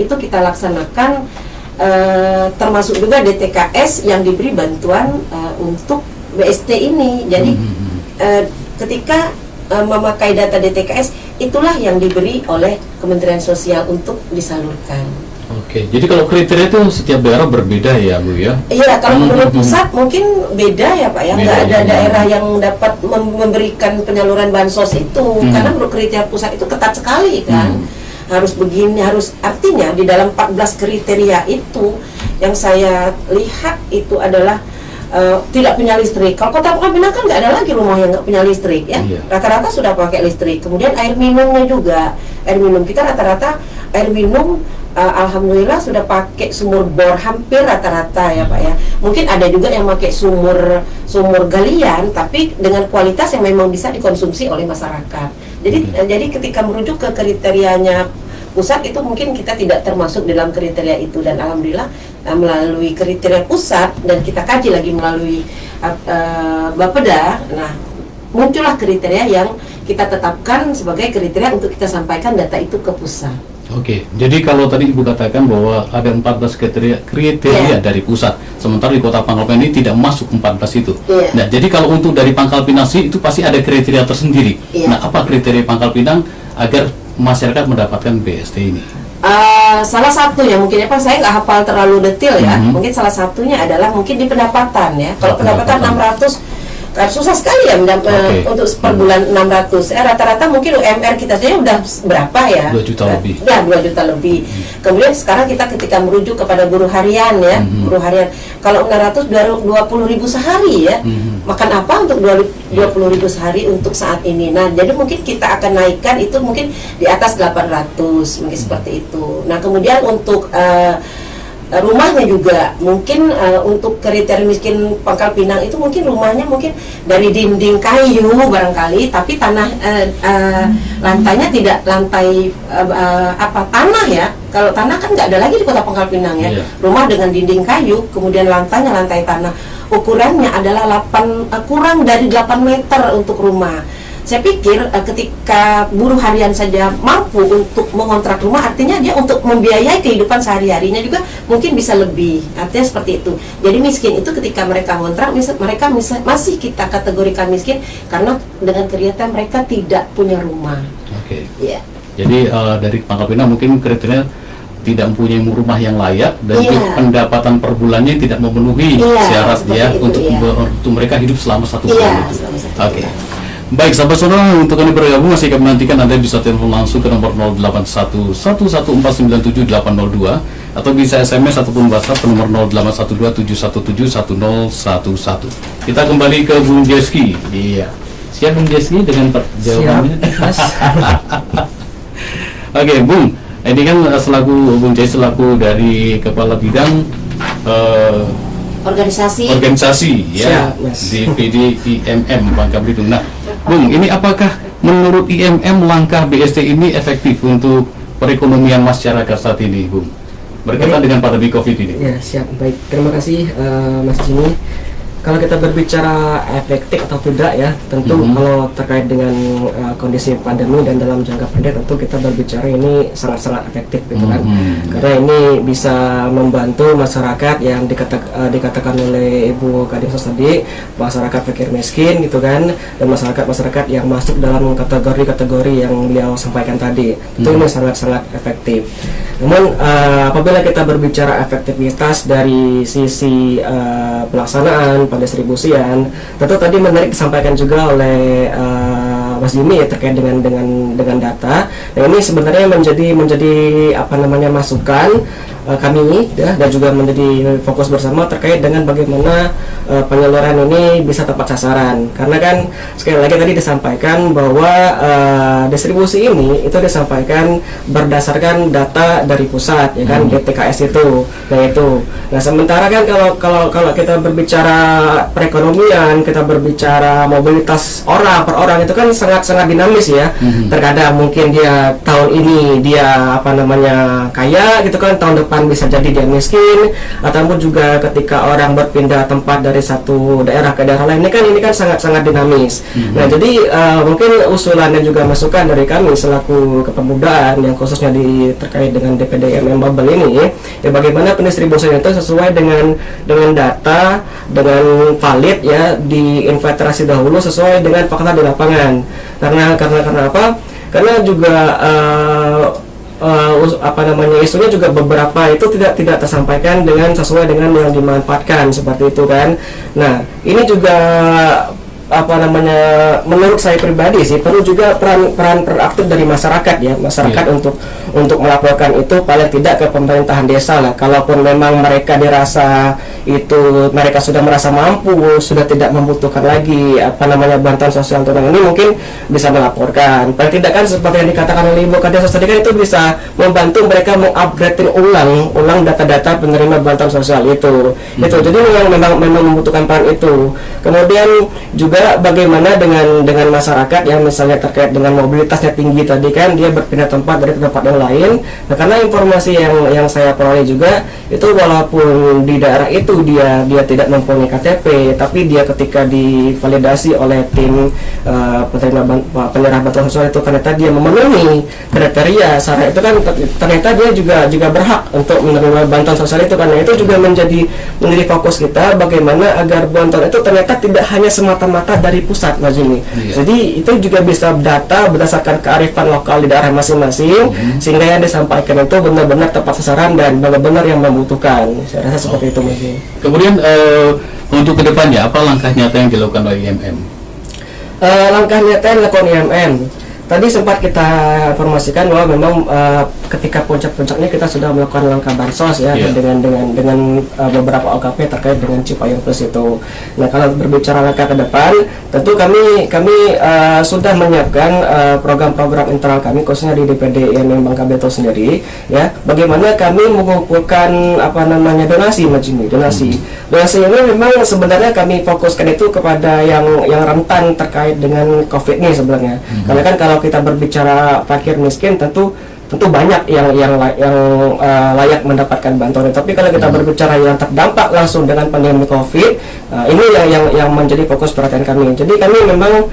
itu kita laksanakan termasuk juga DTKS yang diberi bantuan untuk BST ini. Jadi ketika memakai data DTKS itulah yang diberi oleh Kementerian Sosial untuk disalurkan. Oke, jadi kalau kriteria itu setiap daerah berbeda ya Bu ya? Iya, kalau menurut pusat mungkin beda ya Pak ya, nggak ada daerah yang dapat memberikan penyaluran bansos itu karena menurut kriteria pusat itu ketat sekali kan. Harus begini, harus artinya di dalam 14 kriteria itu yang saya lihat itu adalah tidak punya listrik. Kalau Kota Pangkal Pinang kan nggak ada lagi rumah yang nggak punya listrik ya. Rata-rata sudah pakai listrik. Kemudian air minumnya juga, air minum kita rata-rata air minum alhamdulillah sudah pakai sumur bor hampir rata-rata ya Pak ya. Mungkin ada juga yang pakai sumur galian, tapi dengan kualitas yang memang bisa dikonsumsi oleh masyarakat. Jadi ketika merujuk ke kriterianya pusat itu mungkin kita tidak termasuk dalam kriteria itu, dan alhamdulillah melalui kriteria pusat dan kita kaji lagi melalui Bapeda, nah muncullah kriteria yang kita tetapkan sebagai kriteria untuk kita sampaikan data itu ke pusat. Oke, jadi kalau tadi Ibu katakan bahwa ada 14 kriteria dari pusat, sementara di Kota Pangkal Pinang ini tidak masuk 14 itu. Nah, jadi kalau untuk dari Pangkal Pinang itu pasti ada kriteria tersendiri. Nah, apa kriteria Pangkal Pinang agar masyarakat mendapatkan BST ini? Salah satu ya mungkin ya Pak, saya nggak hafal terlalu detail ya. Mungkin salah satunya adalah mungkin di pendapatan ya. Kalau pendapatan 600 susah sekali ya untuk per bulan 600. Rata-rata mungkin UMR kita saja udah berapa ya? 2 juta lebih. Ya, 2 juta lebih. Kemudian sekarang kita ketika merujuk kepada buruh harian ya, buruh harian. Kalau 600 20.000 sehari ya. Makan apa untuk 20.000 sehari untuk saat ini? Nah, jadi mungkin kita akan naikkan itu mungkin di atas 800, mungkin seperti itu. Nah, kemudian untuk rumahnya juga mungkin untuk kriteria miskin Pangkal Pinang itu mungkin rumahnya mungkin dari dinding kayu barangkali, tapi tanah lantainya tidak lantai tanah ya. Kalau tanah kan nggak ada lagi di Kota Pangkal Pinang ya. Rumah dengan dinding kayu, kemudian lantainya lantai tanah. Ukurannya adalah kurang dari 8 meter untuk rumah. Saya pikir ketika buruh harian saja mampu untuk mengontrak rumah, artinya dia untuk membiayai kehidupan sehari-harinya juga mungkin bisa lebih. Artinya seperti itu. Jadi miskin itu ketika mereka ngontrak, mereka masih kita kategorikan miskin karena dengan kriteria mereka tidak punya rumah. Oke. Yeah. Jadi dari Pangkal Pinang mungkin kriteria tidak mempunyai rumah yang layak dan pendapatan per bulannya tidak memenuhi syarat ya untuk mereka hidup selama 1 bulan itu. Oke. Baik, sahabat sonora, untuk kami bergabung masih kami nantikan Anda bisa telepon langsung ke nomor 08111497 atau bisa SMS ataupun WhatsApp ke nomor 081271710111. Kita kembali ke Bung Jeski. Iya. Siap Bung Jeski dengan jawabannya? Oke, Bung. Ini kan Bung Jeski selaku dari Kepala Bidang organisasi ya di PDIMM Pangkal Belitung. Nah, Bung, ini apakah menurut IMM langkah BST ini efektif untuk perekonomian masyarakat saat ini, Bung? Berkaitan dengan pandemi COVID ini. Ya, siap. Baik, terima kasih Mas Jimmy. Kalau kita berbicara efektif atau tidak ya, tentu kalau terkait dengan kondisi pandemi dan dalam jangka pendek tentu kita berbicara ini sangat-sangat efektif gitu kan. Karena ini bisa membantu masyarakat yang dikatakan oleh Ibu Kadinsos tadi, masyarakat fakir miskin gitu kan, dan masyarakat yang masuk dalam kategori-kategori yang beliau sampaikan tadi. Itu ini sangat-sangat efektif. Namun apabila kita berbicara efektivitas dari sisi pelaksanaan pendistribusian, tentu tadi menarik disampaikan juga oleh Mas Jimmy ya terkait dengan data. Dan ini sebenarnya menjadi masukan kami ya, dan juga menjadi fokus bersama terkait dengan bagaimana penyaluran ini bisa tepat sasaran. Karena kan sekali lagi tadi disampaikan bahwa distribusi ini itu disampaikan berdasarkan data dari pusat ya kan, DTKS itu. Nah, sementara kan kalau kita berbicara perekonomian, kita berbicara mobilitas orang per orang itu kan sangat dinamis ya. Terkadang mungkin dia tahun ini dia kaya gitu kan, tahun depan bisa jadi dia miskin, ataupun juga ketika orang berpindah tempat dari satu daerah ke daerah lain, ini kan sangat dinamis. Nah, jadi mungkin usulan dan juga masukan dari kami selaku kepemudaan yang khususnya terkait dengan DPDIMM Bubble ini ya, bagaimana pendistribusian itu sesuai dengan data, dengan valid ya, diinventarisasi dahulu sesuai dengan fakta di lapangan. Karena apa? Karena juga isunya juga beberapa itu tidak tersampaikan dengan sesuai dengan yang dimanfaatkan seperti itu kan. Nah, ini juga menurut saya pribadi sih perlu juga peran proaktif dari masyarakat ya, untuk melaporkan itu paling tidak ke pemerintahan desa lah. Kalaupun memang mereka dirasa itu mereka sudah merasa mampu, sudah tidak membutuhkan lagi bantuan sosial tunai ini, mungkin bisa melaporkan. Paling tidak kan seperti yang dikatakan oleh Ibu Kadis tadi kan, itu bisa membantu mereka mengupgrade ulang data-data penerima bantuan sosial itu. Jadi memang membutuhkan peran itu. Kemudian juga bagaimana dengan masyarakat yang misalnya terkait dengan mobilitasnya tinggi tadi kan, dia berpindah tempat dari tempat yang lain. Nah, karena informasi yang saya peroleh juga itu, walaupun di daerah itu dia tidak mempunyai KTP, tapi dia ketika divalidasi oleh tim penyerah bantuan sosial itu, ternyata dia memenuhi kriteria syarat itu kan, ternyata dia juga berhak untuk menerima bantuan sosial itu. Karena itu juga menjadi fokus kita, bagaimana agar bantuan itu ternyata tidak hanya semata-mata dari pusat, Mas Jimmy. Jadi itu juga bisa data berdasarkan kearifan lokal di daerah masing-masing, sehingga yang disampaikan itu benar-benar tepat sasaran dan benar-benar yang membutuhkan. Saya rasa seperti itu, Mas Jimmy. Kemudian untuk kedepannya apa langkah nyata yang dilakukan oleh IMM? Langkah nyata yang dilakukan IMM tadi sempat kita informasikan bahwa memang ketika puncak-puncaknya kita sudah melakukan langkah bansos ya, dengan beberapa OKP terkait dengan Cipayung Plus itu. Nah, kalau berbicara langkah ke depan, tentu kami sudah menyiapkan program-program internal kami, khususnya di DPD IMM Bangka Belitung sendiri ya. Bagaimana kami mengumpulkan donasi, Mas Jimmy, donasi ini memang sebenarnya kami fokuskan itu kepada yang rentan terkait dengan COVID ini sebenarnya. Karena kan kalau kita berbicara fakir miskin, tentu banyak yang layak mendapatkan bantuan. Tapi kalau kita berbicara yang terdampak langsung dengan pandemi COVID, ini yang menjadi fokus perhatian kami. Jadi kami memang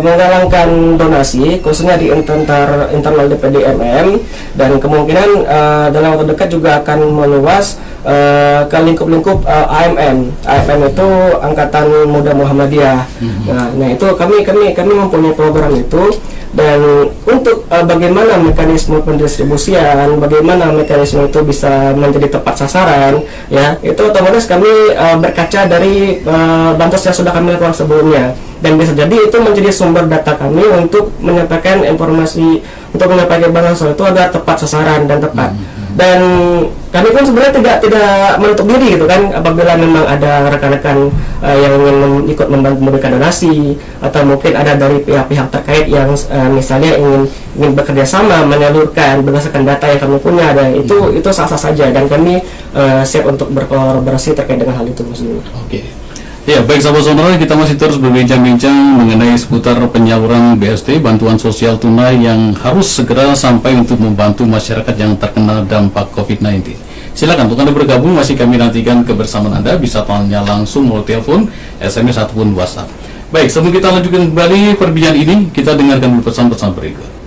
menggalangkan donasi, khususnya di internal DPD IMM, dan kemungkinan dalam waktu dekat juga akan meluas ke lingkup-lingkup AMM. AMM itu Angkatan Muda Muhammadiyah. Nah itu kami mempunyai program itu. Dan untuk bagaimana mekanisme pendistribusian, bagaimana mekanisme itu bisa menjadi tepat sasaran, ya itu otomatis kami berkaca dari bansos yang sudah kami lakukan sebelumnya, dan bisa jadi itu menjadi sumber data kami untuk menyampaikan informasi, untuk menyampaikan bansos itu agar tepat sasaran dan tepat. Dan kami pun sebenarnya tidak menutup diri gitu kan, apabila memang ada rekan-rekan yang ingin ikut membantu memberikan donasi, atau mungkin ada dari pihak-pihak terkait yang misalnya ingin bekerja sama menyalurkan berdasarkan data yang kami punya, dan itu sah-sah saja, dan kami siap untuk berkolaborasi terkait dengan hal itu, Mas. Oke. Ya, baik sahabat sonora, kita masih terus berbincang-bincang mengenai seputar penyaluran BST, bantuan sosial tunai yang harus segera sampai untuk membantu masyarakat yang terkena dampak COVID-19. Silakan untuk Anda bergabung, masih kami nantikan kebersamaan Anda, bisa tanya langsung melalui telepon, SMS ataupun WhatsApp. Baik, sebelum kita lanjutkan kembali perbincangan ini, kita dengarkan dulu pesan-pesan berikut.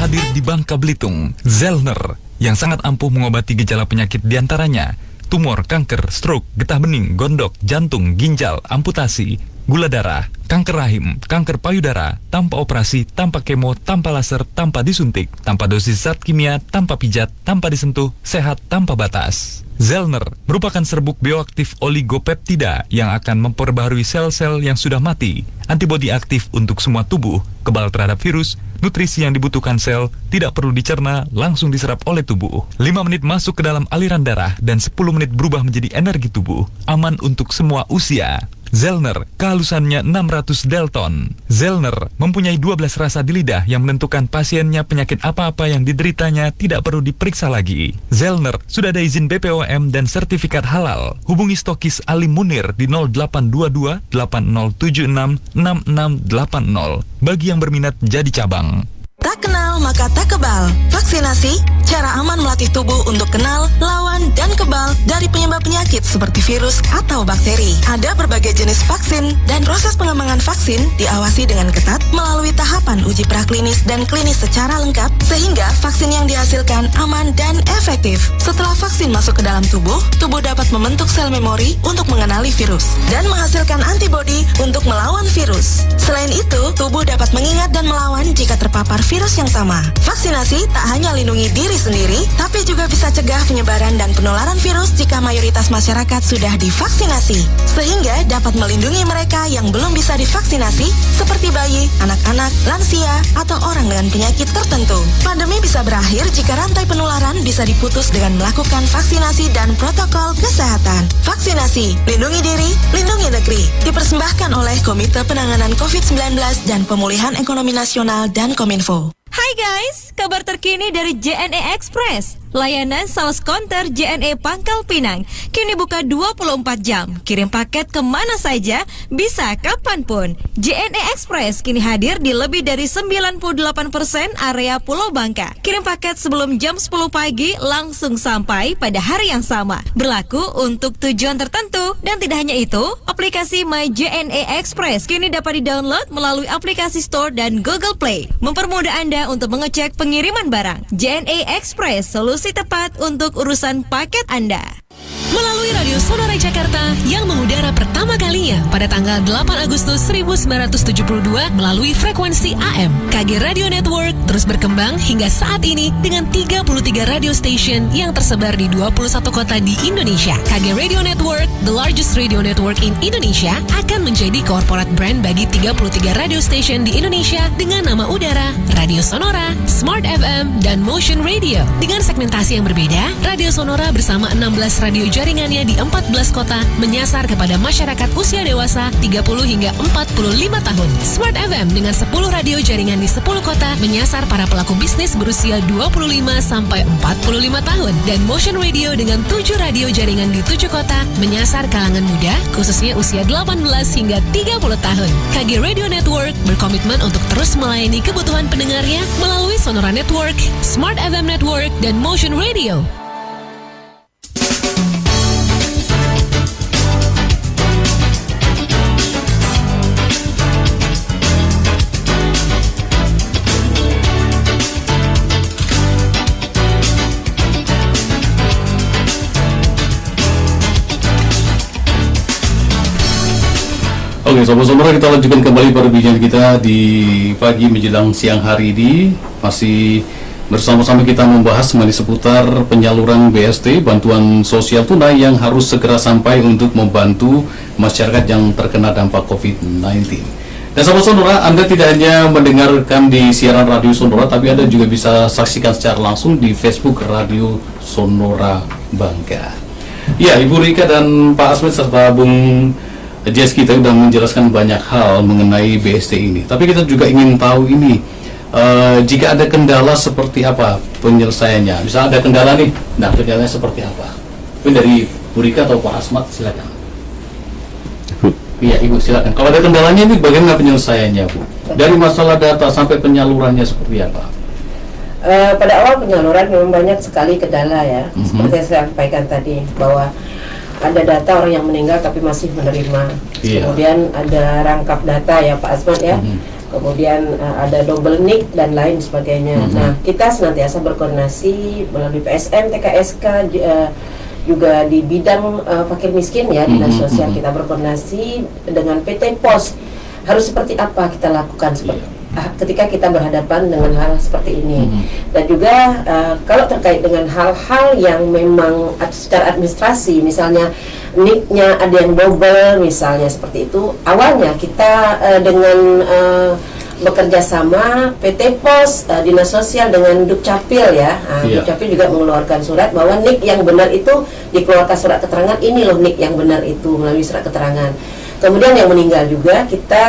Hadir di Bangka Belitung, Zellner yang sangat ampuh mengobati gejala penyakit diantaranya tumor, kanker, stroke, getah bening, gondok, jantung, ginjal, amputasi, gula darah, kanker rahim, kanker payudara, tanpa operasi, tanpa kemo, tanpa laser, tanpa disuntik, tanpa dosis zat kimia, tanpa pijat, tanpa disentuh, sehat tanpa batas. Zellner merupakan serbuk bioaktif oligopeptida yang akan memperbaharui sel-sel yang sudah mati, antibodi aktif untuk semua tubuh, kebal terhadap virus, nutrisi yang dibutuhkan sel, tidak perlu dicerna, langsung diserap oleh tubuh. 5 menit masuk ke dalam aliran darah dan 10 menit berubah menjadi energi tubuh, aman untuk semua usia. Zellner, kehalusannya 600 Dalton. Zellner mempunyai 12 rasa di lidah yang menentukan pasiennya penyakit apa-apa yang dideritanya tidak perlu diperiksa lagi. Zellner sudah ada izin BPOM dan sertifikat halal. Hubungi stokis Ali Munir di 0822 8076 6680. Bagi yang berminat jadi cabang. Tak kenal maka tak kebal. Vaksinasi, cara aman melatih tubuh untuk kenal, lawan, dan kebal dari penyebab penyakit seperti virus atau bakteri. Ada berbagai jenis vaksin, dan proses pengembangan vaksin diawasi dengan ketat melalui tahapan uji praklinis dan klinis secara lengkap, sehingga vaksin yang dihasilkan aman dan efektif. Setelah vaksin masuk ke dalam tubuh dapat membentuk sel memori untuk mengenali virus dan menghasilkan antibodi untuk melawan virus. Selain itu, tubuh dapat mengingat dan melawan jika terpapar virus yang sama. Vaksinasi tak hanya lindungi diri diri sendiri, tapi juga bisa cegah penyebaran dan penularan virus jika mayoritas masyarakat sudah divaksinasi, sehingga dapat melindungi mereka yang belum bisa divaksinasi, seperti bayi, anak-anak, lansia, atau orang dengan penyakit tertentu. Pandemi bisa berakhir jika rantai penularan bisa diputus dengan melakukan vaksinasi dan protokol kesehatan. Vaksinasi, lindungi diri, lindungi negeri. Dipersembahkan oleh Komite Penanganan COVID-19 dan Pemulihan Ekonomi Nasional dan Kominfo. Hai guys, kabar terkini dari JNE Express. Layanan sales counter JNE Pangkal Pinang kini buka 24 jam. Kirim paket kemana saja, bisa kapanpun. JNE Express kini hadir di lebih dari 98% area Pulau Bangka. Kirim paket sebelum jam 10 pagi langsung sampai pada hari yang sama. Berlaku untuk tujuan tertentu. Dan tidak hanya itu, aplikasi My JNE Express kini dapat di-download melalui aplikasi Store dan Google Play. Mempermudah Anda untuk mengecek pengiriman barang. JNE Express, solusi tepat untuk urusan paket Anda. Melalui Radio Sonora Jakarta yang mengudara pertama kalinya pada tanggal 8 Agustus 1972 melalui frekuensi AM, KG Radio Network terus berkembang hingga saat ini dengan 33 radio station yang tersebar di 21 kota di Indonesia. KG Radio Network, the largest radio network in Indonesia, akan menjadi corporate brand bagi 33 radio station di Indonesia dengan nama udara Radio Sonora, Smart FM, dan Motion Radio. Dengan segmentasi yang berbeda, Radio Sonora bersama 16 radio jaringannya di 14 kota menyasar kepada masyarakat usia dewasa 30 hingga 45 tahun. Smart FM dengan 10 radio jaringan di 10 kota menyasar para pelaku bisnis berusia 25 sampai 45 tahun. Dan Motion Radio dengan 7 radio jaringan di 7 kota menyasar kalangan muda khususnya usia 18 hingga 30 tahun. KG Radio Network berkomitmen untuk terus melayani kebutuhan pendengarnya melalui Sonora Network, Smart FM Network, dan Motion Radio. Oke, sobat-sobat, kita lanjutkan kembali perbincangan kita di pagi menjelang siang hari ini. Masih bersama-sama kita membahas mengenai seputar penyaluran BST, bantuan sosial tunai yang harus segera sampai untuk membantu masyarakat yang terkena dampak COVID-19. Dan sobat-sobat, Anda tidak hanya mendengarkan di siaran Radio Sonora, tapi Anda juga bisa saksikan secara langsung di Facebook Radio Sonora Bangka. Ya, Ibu Rika dan Pak Asmet serta Bung Jess, kita sudah menjelaskan banyak hal mengenai BST ini. Tapi kita juga ingin tahu ini, jika ada kendala seperti apa penyelesaiannya. Bisa ada kendala nih, nah kendalanya seperti apa? Mungkin dari Bu Rika atau Pak Asmat, silakan. Iya, Ibu silakan. Kalau ada kendalanya ini bagaimana penyelesaiannya, Bu? Dari masalah data sampai penyalurannya seperti apa? Pada awal penyaluran memang banyak sekali kendala ya. Seperti yang saya sampaikan tadi, bahwa ada data orang yang meninggal tapi masih menerima. Kemudian ada rangkap data ya Pak Asmat ya. Kemudian ada double NIK dan lain sebagainya. Nah, kita senantiasa berkoordinasi melalui PSM, TKSK, juga di bidang fakir miskin ya, dinas sosial kita berkoordinasi dengan PT POS. Harus seperti apa kita lakukan ketika kita berhadapan dengan hal seperti ini. Dan juga kalau terkait dengan hal-hal yang memang secara administrasi, misalnya NIK-nya ada yang double misalnya seperti itu, awalnya kita dengan bekerja sama PT POS, Dinas Sosial dengan Dukcapil ya. Dukcapil juga mengeluarkan surat bahwa NIK yang benar itu dikeluarkan surat keterangan, ini loh NIK yang benar itu melalui surat keterangan. Kemudian yang meninggal juga kita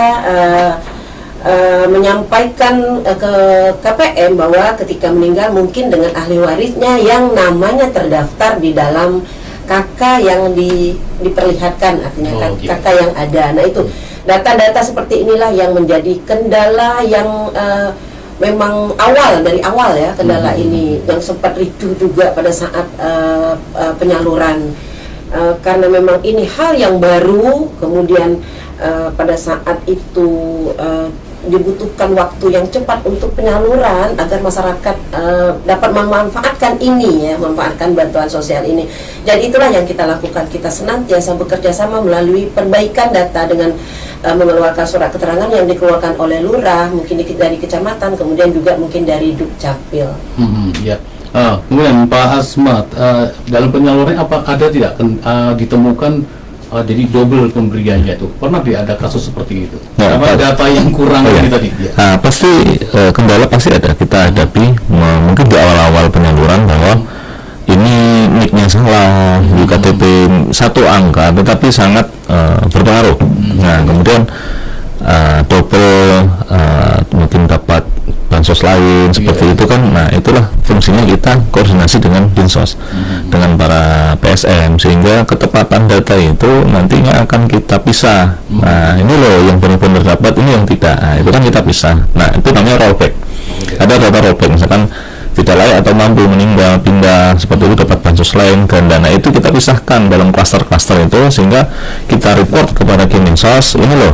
menyampaikan ke KPM bahwa ketika meninggal mungkin dengan ahli warisnya yang namanya terdaftar di dalam KK yang diperlihatkan, artinya KK yang ada. Nah itu data-data seperti inilah yang menjadi kendala yang memang dari awal ya, kendala ini yang sempat ricuh juga pada saat penyaluran, karena memang ini hal yang baru. Kemudian pada saat itu dibutuhkan waktu yang cepat untuk penyaluran agar masyarakat dapat memanfaatkan ini ya, memanfaatkan bantuan sosial ini. Jadi itulah yang kita lakukan. Kita senantiasa bekerja sama melalui perbaikan data dengan mengeluarkan surat keterangan yang dikeluarkan oleh lurah, mungkin dari kecamatan, kemudian juga mungkin dari Dukcapil. Ya. Kemudian Pak Asmat, dalam penyalurannya apa ada tidak ditemukan jadi double pemberiannya itu? Pernah ada kasus seperti itu? Ya, apa data yang kurang tadi? Ya. Pasti kendala pasti ada, kita hadapi mungkin di awal-awal penyaluran bahwa ini nicknya salah, di KTP satu angka tetapi sangat berpengaruh. Nah kemudian double mungkin dapat bansos lain seperti itu kan. Nah itulah fungsinya kita koordinasi dengan Dinsos, dengan para PSM, sehingga ketepatan data itu nantinya akan kita pisah. Nah ini loh yang benar-benar dapat, ini yang tidak. Nah, itu kan kita pisah. Nah itu namanya rollback. Ada data rollback, misalkan tidak layak atau mampu meninggal, pindah, seperti itu dapat bansos lain, ganda. Nah itu kita pisahkan dalam klaster-klaster itu, sehingga kita report kepada Kemensos, ini loh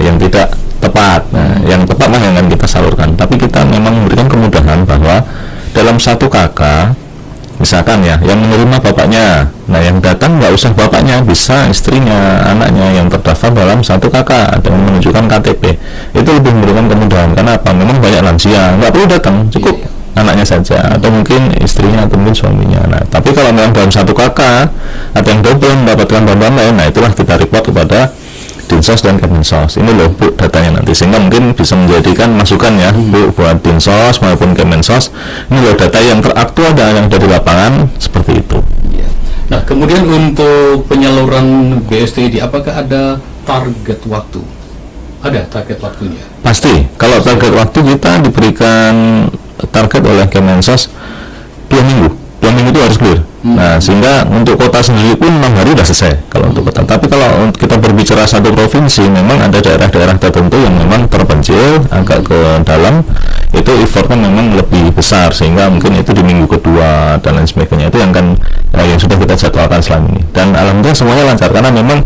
yang tidak tepat. Nah yang tepat lah yang akan kita salurkan. Tapi kita memang memberikan kemudahan bahwa dalam satu kakak, misalkan ya, yang menerima bapaknya, nah yang datang nggak usah bapaknya, bisa istrinya, anaknya yang terdaftar dalam satu kakak dan menunjukkan KTP. Itu lebih memberikan kemudahan. Karena apa? Memang banyak lansia, nggak perlu datang, cukup anaknya saja, atau mungkin istrinya, atau mungkin suaminya. Nah tapi kalau memang dalam satu kakak atau yang double mendapatkan bantuan lain, nah itulah kita report kepada Dinsos dan Kemensos. Ini loh Bu datanya nanti, sehingga mungkin bisa menjadikan masukan ya Bu buat Dinsos maupun Kemensos. Ini loh data yang teraktual dan yang ada di lapangan, seperti itu. Nah kemudian untuk penyaluran BSTD, apakah ada target waktu? Ada target waktunya? Pasti. Kalau target waktu kita diberikan target oleh Kemensos 2 minggu. 2 minggu itu harus clear. Nah sehingga untuk kota sendiri pun 6 hari sudah selesai kalau untuk kota. Tapi kalau kita berbicara satu provinsi, memang ada daerah-daerah tertentu yang memang terpencil agak ke dalam, itu effortnya memang lebih besar, sehingga mungkin itu di minggu kedua dan lain sebagainya. Itu yang yang sudah kita jadwalkan selama ini, dan alhamdulillah semuanya lancar, karena memang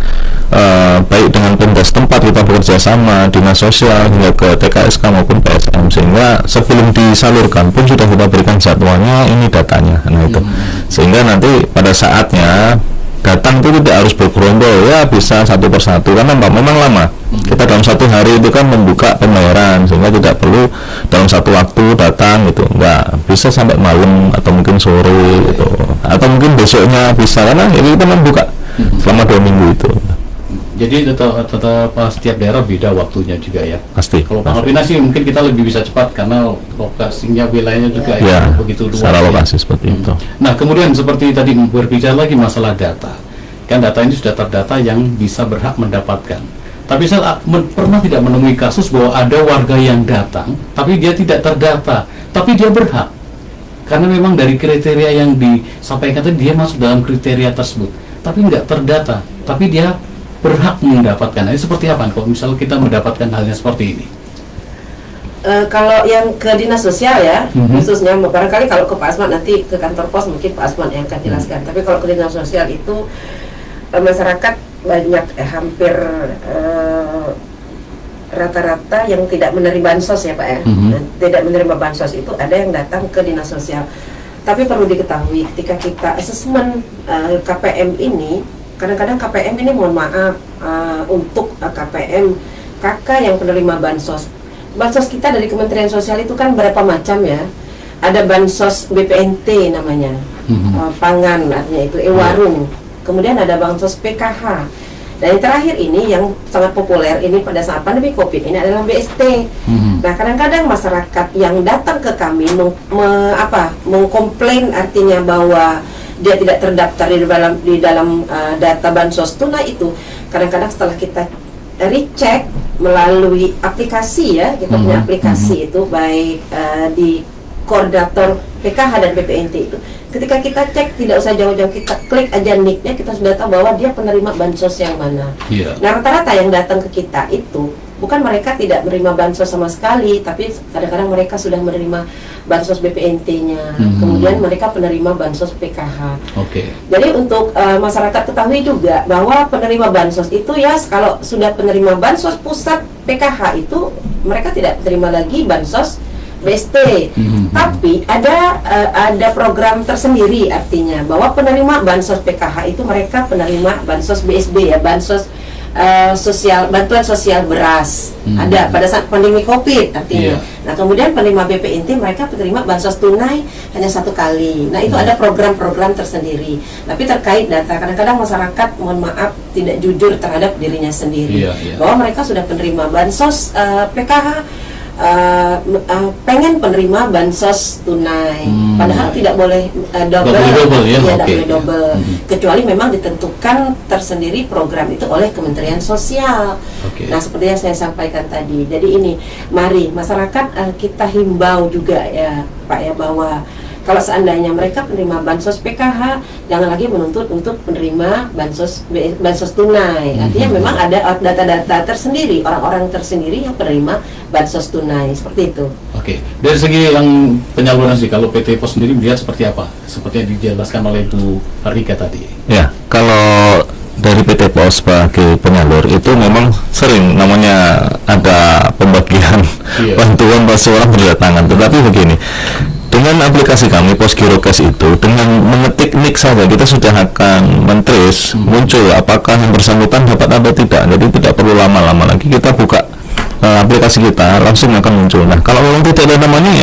baik dengan Pemdas tempat kita bekerja sama, dinas sosial hingga ke TKSK maupun PSM, sehingga sebelum disalurkan pun sudah kita berikan jadwalnya, ini datanya. Nah itu sehingga nanti pada saatnya datang itu tidak harus bergerombol, ya bisa satu persatu, karena memang lama. Kita dalam satu hari itu kan membuka pembayaran, sehingga tidak perlu dalam satu waktu datang gitu, enggak, bisa sampai malam atau mungkin sore gitu, atau mungkin besoknya bisa, karena ini kita membuka selama 2 minggu itu. Jadi tetap setiap daerah beda waktunya juga ya. Pasti. Kalau Pangkal Pinang sih mungkin kita lebih bisa cepat karena lokasinya, wilayahnya juga ya begitu luas. Secara lokasi seperti itu. Nah kemudian seperti tadi berbicara lagi masalah data, kan data ini sudah terdata yang bisa berhak mendapatkan. Tapi saya pernah tidak menemui kasus bahwa ada warga yang datang, tapi dia tidak terdata, tapi dia berhak. Karena memang dari kriteria yang disampaikan tadi dia masuk dalam kriteria tersebut, tapi nggak terdata, tapi dia berhak mendapatkan. Ini seperti apa kalau misalnya kita mendapatkan halnya seperti ini? Kalau yang ke dinas sosial ya, khususnya barangkali kalau ke Pak Asmat nanti ke kantor pos mungkin Pak Asmat yang akan jelaskan. Tapi kalau ke dinas sosial itu masyarakat banyak hampir rata-rata yang tidak menerima bansos ya Pak ya. Tidak menerima bansos itu ada yang datang ke dinas sosial. Tapi perlu diketahui ketika kita asesmen KPM ini, kadang-kadang KPM ini mohon maaf untuk KPM kakak yang penerima bansos. Bansos kita dari Kementerian Sosial itu kan berapa macam ya. Ada bansos BPNT namanya, pangan artinya itu, warung. Kemudian ada bansos PKH. Dan yang terakhir ini yang sangat populer ini pada saat pandemi COVID ini adalah BST. Nah kadang-kadang masyarakat yang datang ke kami mengkomplain artinya bahwa dia tidak terdaftar di dalam data bansos tunai itu. Kadang-kadang setelah kita recheck melalui aplikasi ya, kita punya aplikasi itu baik di koordinator PKH dan BPNT itu. Ketika kita cek, tidak usah jauh-jauh, kita klik aja nicknya, kita sudah tahu bahwa dia penerima bansos yang mana. Nah rata-rata yang datang ke kita itu bukan mereka tidak menerima bansos sama sekali, tapi kadang-kadang mereka sudah menerima bansos BPNT-nya, kemudian mereka penerima bansos PKH. Jadi untuk masyarakat ketahui juga bahwa penerima bansos itu ya, kalau sudah penerima bansos pusat PKH itu mereka tidak terima lagi bansos BST, tapi ada program tersendiri, artinya bahwa penerima bansos PKH itu mereka penerima bansos BSB ya, bansos bantuan sosial beras ada pada saat pandemi COVID artinya. Nah kemudian penerima BPNT mereka menerima bansos tunai hanya 1 kali. Nah itu ada program-program tersendiri. Tapi terkait data kadang-kadang masyarakat mohon maaf tidak jujur terhadap dirinya sendiri bahwa mereka sudah penerima bansos PKH. Pengen penerima bansos tunai, padahal tidak boleh double, kecuali memang ditentukan tersendiri program itu oleh Kementerian Sosial. Nah seperti yang saya sampaikan tadi, jadi ini mari masyarakat kita himbau juga ya Pak ya, bahwa kalau seandainya mereka penerima bansos PKH, jangan lagi menuntut untuk penerima bansos tunai. Artinya memang ada data-data tersendiri, orang-orang tersendiri yang penerima bansos tunai, seperti itu. Dari segi yang penyaluran sih, kalau PT Pos sendiri melihat seperti apa? Seperti yang dijelaskan oleh Bu Rika tadi. Ya, kalau dari PT Pos sebagai penyalur itu memang sering namanya ada pembagian bantuan bagi orang berdatangan. Tetapi begini, dengan aplikasi kami Posgiro Cash itu, dengan mengetik nik saja kita sudah akan men-trace muncul apakah yang bersangkutan dapat atau tidak. Jadi tidak perlu lama-lama lagi, kita buka aplikasi kita langsung akan muncul. Nah kalau memang tidak ada namanya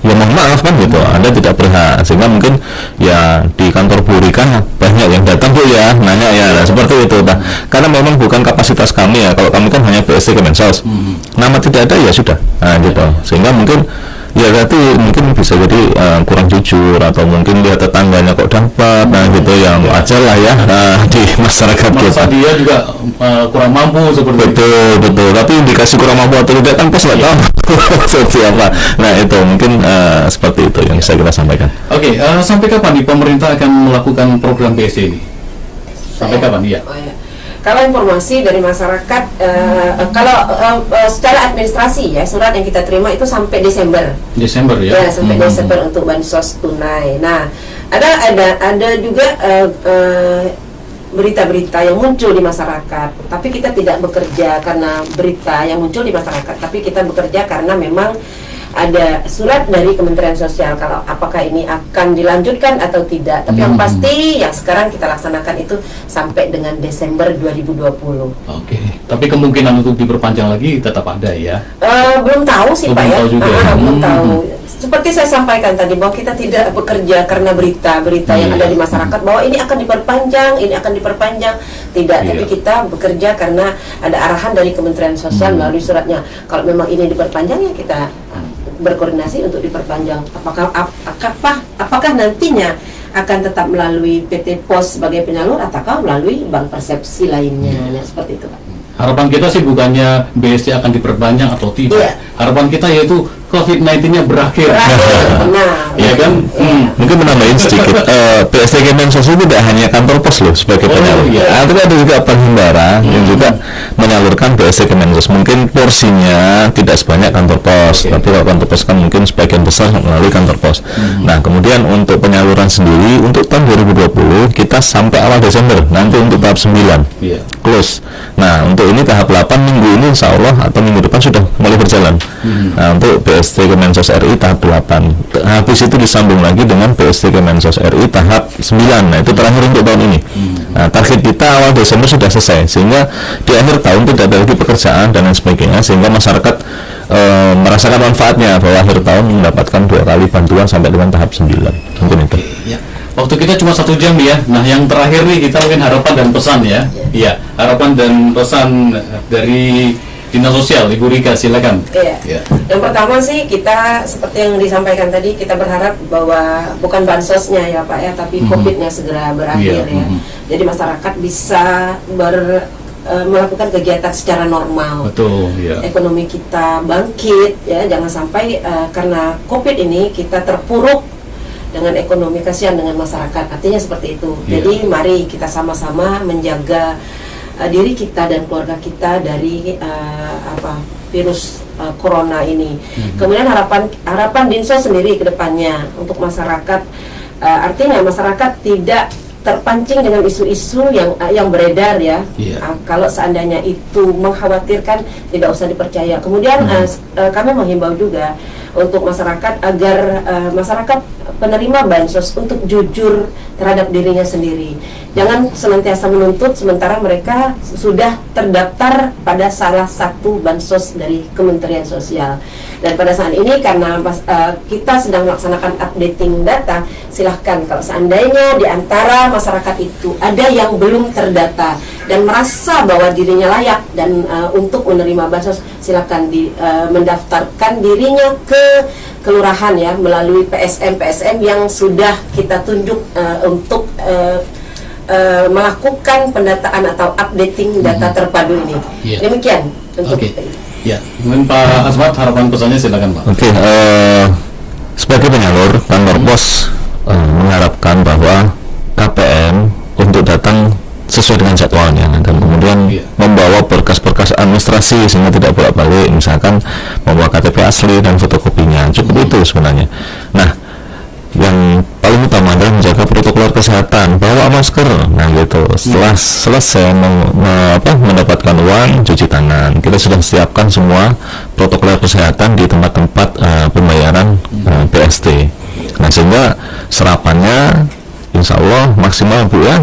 ya mohon maaf kan gitu, Anda tidak berhak. Sehingga mungkin ya di kantor Bu Rika banyak yang datang Bu ya nanya ya, nah, seperti itu. Nah karena memang bukan kapasitas kami ya, kalau kami kan hanya BST Kemensos, nama tidak ada ya sudah, nah gitu. Sehingga mungkin ya berarti mungkin bisa jadi kurang jujur, atau mungkin dia tetangganya kok dapat, nah gitu yang wajar lah ya di masyarakat kita. Dia juga kurang mampu seperti betul. Tapi indikasi kurang mampu atau tidak kan Pos nggak tahu seperti apa. Nah itu mungkin seperti itu yang saya kira sampaikan. Sampai kapan nih pemerintah akan melakukan program BST ini? Sampai kapan dia? Kalau informasi dari masyarakat, kalau secara administrasi ya, surat yang kita terima itu sampai Desember ya, sampai Desember untuk bansos tunai. Nah ada juga berita-berita yang muncul di masyarakat, tapi kita tidak bekerja karena berita yang muncul di masyarakat, tapi kita bekerja karena memang ada surat dari Kementerian Sosial kalau apakah ini akan dilanjutkan atau tidak. Tapi yang pasti yang sekarang kita laksanakan itu sampai dengan Desember 2020. Tapi kemungkinan untuk diperpanjang lagi tetap ada ya? Belum tahu sih Pak ya. Belum tahu. Seperti saya sampaikan tadi bahwa kita tidak bekerja karena berita-berita yang ada di masyarakat bahwa ini akan diperpanjang, tidak. Tapi kita bekerja karena ada arahan dari Kementerian Sosial melalui suratnya. Kalau memang ini diperpanjang ya kita berkoordinasi untuk diperpanjang. Apakah nantinya akan tetap melalui PT Pos sebagai penyalur ataukah melalui bank persepsi lainnya, seperti itu Pak. Harapan kita sih bukannya BST akan diperpanjang atau tidak. Harapan kita yaitu COVID-19-nya berakhir. Ya kan? Mungkin menambahin sedikit. BST Kemensos itu tidak hanya kantor pos loh sebagai penyalur. Tapi ada juga Perhimbara yang juga menyalurkan BST Kemensos. Mungkin porsinya tidak sebanyak kantor pos, tapi kalau kantor pos kan mungkin sebagian besar melalui kantor pos. Nah, kemudian untuk penyaluran sendiri untuk tahun 2020 kita sampai awal Desember. Nanti untuk tahap 9 close. Nah, untuk ini tahap 8 minggu ini insya Allah atau minggu depan sudah mulai berjalan. Nah, untuk BST Kemensos RI tahap 8. Habis itu disambung lagi dengan BST Kemensos RI tahap 9. Nah, itu terakhir untuk tahun ini. Nah, target kita awal Desember sudah selesai, sehingga di akhir tahun tidak ada lagi pekerjaan dan lain sebagainya, sehingga masyarakat merasakan manfaatnya bahwa akhir tahun mendapatkan 2 kali bantuan sampai dengan tahap 9. Mungkin itu. Waktu kita cuma 1 jam ya. Nah, yang terakhir nih kita mungkin harapan dan pesan ya. Harapan dan pesan dari Dinas Sosial, Ibu Rika, silakan. Yang pertama sih kita seperti yang disampaikan tadi, kita berharap bahwa bukan bansosnya ya Pak ya, tapi COVID-nya segera berakhir ya. Jadi masyarakat bisa melakukan kegiatan secara normal. Ekonomi kita bangkit ya, jangan sampai karena COVID ini kita terpuruk dengan ekonomi, kasihan dengan masyarakat. Artinya seperti itu. Jadi mari kita sama-sama menjaga diri kita dan keluarga kita dari virus corona ini. Kemudian harapan Dinsos sendiri ke depannya untuk masyarakat, artinya masyarakat tidak terpancing dengan isu-isu yang beredar ya. Kalau seandainya itu mengkhawatirkan, tidak usah dipercaya. Kemudian kami menghimbau juga untuk masyarakat agar masyarakat penerima bansos untuk jujur terhadap dirinya sendiri. Jangan senantiasa menuntut sementara mereka sudah terdaftar pada salah satu bansos dari Kementerian Sosial. Dan pada saat ini karena kita sedang melaksanakan updating data, silahkan kalau seandainya di antara masyarakat itu ada yang belum terdata dan merasa bahwa dirinya layak dan untuk menerima bansos, silahkan mendaftarkan dirinya ke kelurahan ya melalui PSM yang sudah kita tunjuk untuk melakukan pendataan atau updating data terpadu ini. Demikian untuk kita. Ya, mungkin Pak Asmat harapan pesannya silakan Pak. Sebagai penyalur, kantor pos mengharapkan bahwa KPM untuk datang sesuai dengan jadwalnya dan kemudian membawa berkas-berkas administrasi sehingga tidak bolak-balik, misalkan membawa KTP asli dan fotokopinya, cukup itu sebenarnya. Nah, yang paling utama adalah menjaga protokol kesehatan, bawa masker, nah gitu. Setelah selesai mendapatkan uang, cuci tangan. Kita sudah siapkan semua protokol kesehatan di tempat-tempat pembayaran BST. Nah, sehingga serapannya Insya Allah maksimal Bu ya,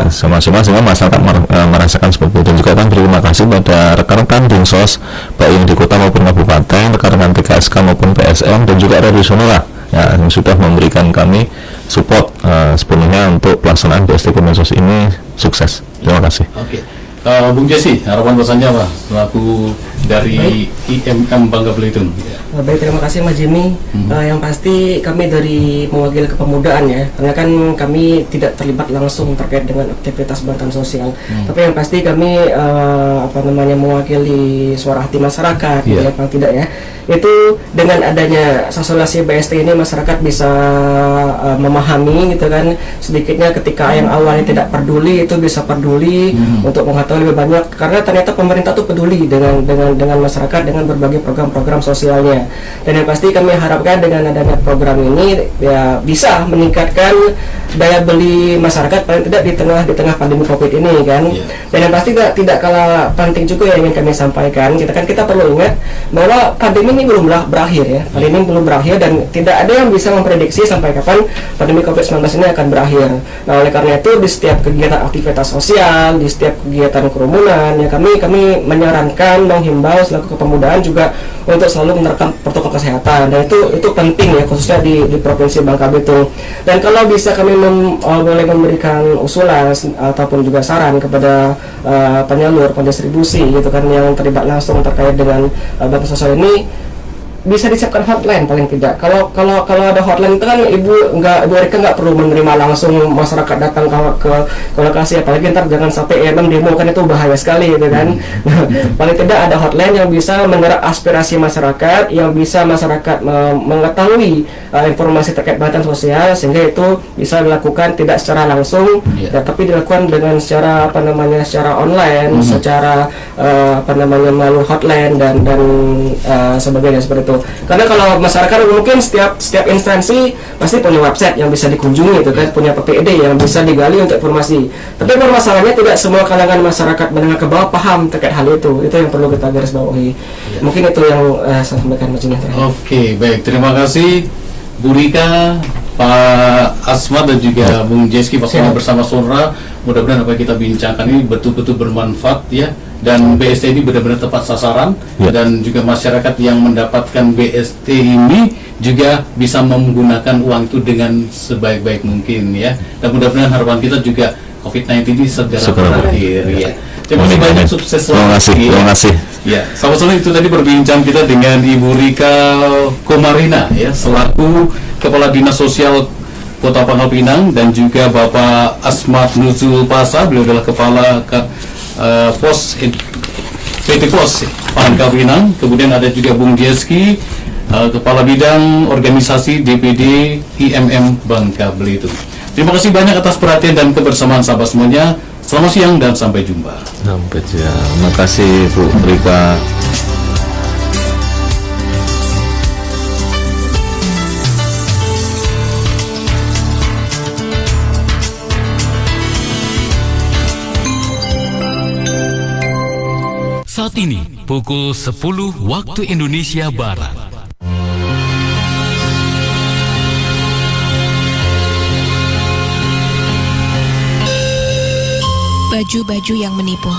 sama-sama sehingga masyarakat merasakan seperti itu. Dan juga kan terima kasih pada rekan-rekan Dinsos baik yang di kota maupun kabupaten, rekan-rekan TKSK maupun PSM dan juga Radio Sonora ya, yang sudah memberikan kami support sepenuhnya untuk pelaksanaan BST Kemensos ini sukses. Terima kasih. Bung Jesse, harapan pesannya apa selaku dari IMM Bangka Belitung? Baik, terima kasih Mas Jimmy. Yang pasti kami dari mewakili kepemudaan ya, karena kan kami tidak terlibat langsung terkait dengan aktivitas bantuan sosial. Tapi yang pasti kami mewakili suara hati masyarakat, ya, paling tidak ya. Itu dengan adanya sosialisasi BST ini masyarakat bisa memahami gitu kan, sedikitnya ketika yang awalnya tidak peduli itu bisa peduli untuk mengetahui lebih banyak, karena ternyata pemerintah tuh peduli dengan masyarakat dengan berbagai program-program sosialnya. Dan yang pasti kami harapkan dengan adanya program ini ya bisa meningkatkan daya beli masyarakat paling tidak di tengah pandemi Covid ini kan. Dan yang pasti tidak kalah penting juga yang ingin kami sampaikan, kita perlu ingat bahwa pandemi ini belum berakhir ya. Pandemi belum berakhir dan tidak ada yang bisa memprediksi sampai kapan pandemi Covid-19 ini akan berakhir. Nah, oleh karena itu di setiap kegiatan aktivitas sosial, di setiap kegiatan kerumunan ya kami menyarankan, menghimbau selaku kepemudaan juga untuk selalu menerapkan protokol kesehatan, dan itu penting ya, khususnya di Provinsi Bangka Belitung. Dan kalau bisa kami boleh memberikan usulan ataupun juga saran kepada penyalur, pendistribusi gitu kan yang terlibat langsung terkait dengan bantuan sosial ini, bisa disiapkan hotline paling tidak. Kalau ada hotline itu kan ibu Rika nggak perlu menerima langsung masyarakat datang ke lokasi, apalagi ntar jangan sampai IMM demo kan, itu bahaya sekali gitu kan. Paling tidak ada hotline yang bisa menyerap aspirasi masyarakat, yang bisa masyarakat mengetahui informasi terkait bantuan sosial, sehingga itu bisa dilakukan tidak secara langsung tapi dilakukan dengan secara secara online, secara melalui hotline dan sebagainya seperti itu. Karena kalau masyarakat mungkin setiap instansi pasti punya website yang bisa dikunjungi itu kan, punya PPD yang bisa digali untuk informasi. Tapi permasalahannya tidak semua kalangan masyarakat menengah ke bawah paham terkait hal itu. Itu yang perlu kita garis bawahi. Mungkin itu yang saya sampaikan Mas Jimmy. Oke, baik, terima kasih Bu Rika, Pak Asmat dan juga Bung Jeski waktunya bersama Sonora. Mudah-mudahan apa yang kita bincangkan ini betul-betul bermanfaat ya, dan BST ini benar-benar tepat sasaran dan juga masyarakat yang mendapatkan BST ini juga bisa menggunakan uang itu dengan sebaik-baik mungkin ya. Dan mudah-mudahan harapan kita juga COVID-19 ini segera berakhir ya. Terima kasih banyak, sukses selalu. Terima kasih. Ya, sama-sama itu tadi berbincang kita dengan Ibu Rika Komarina ya, selaku Kepala Dinas Sosial Kota Pangkal Pinang, dan juga Bapak Asmat Nuzul Pasa, beliau adalah Kepala PT Pos Pangkal Pinang. Kemudian ada juga Bung Jeski, Kepala Bidang Organisasi DPD IMM Bangka Belitung. Terima kasih banyak atas perhatian dan kebersamaan sahabat semuanya. Selamat siang dan sampai jumpa. Sampai jumpa. Terima kasih Bu Rika. Saat ini pukul 10 waktu Indonesia Barat. Baju-baju yang menipu.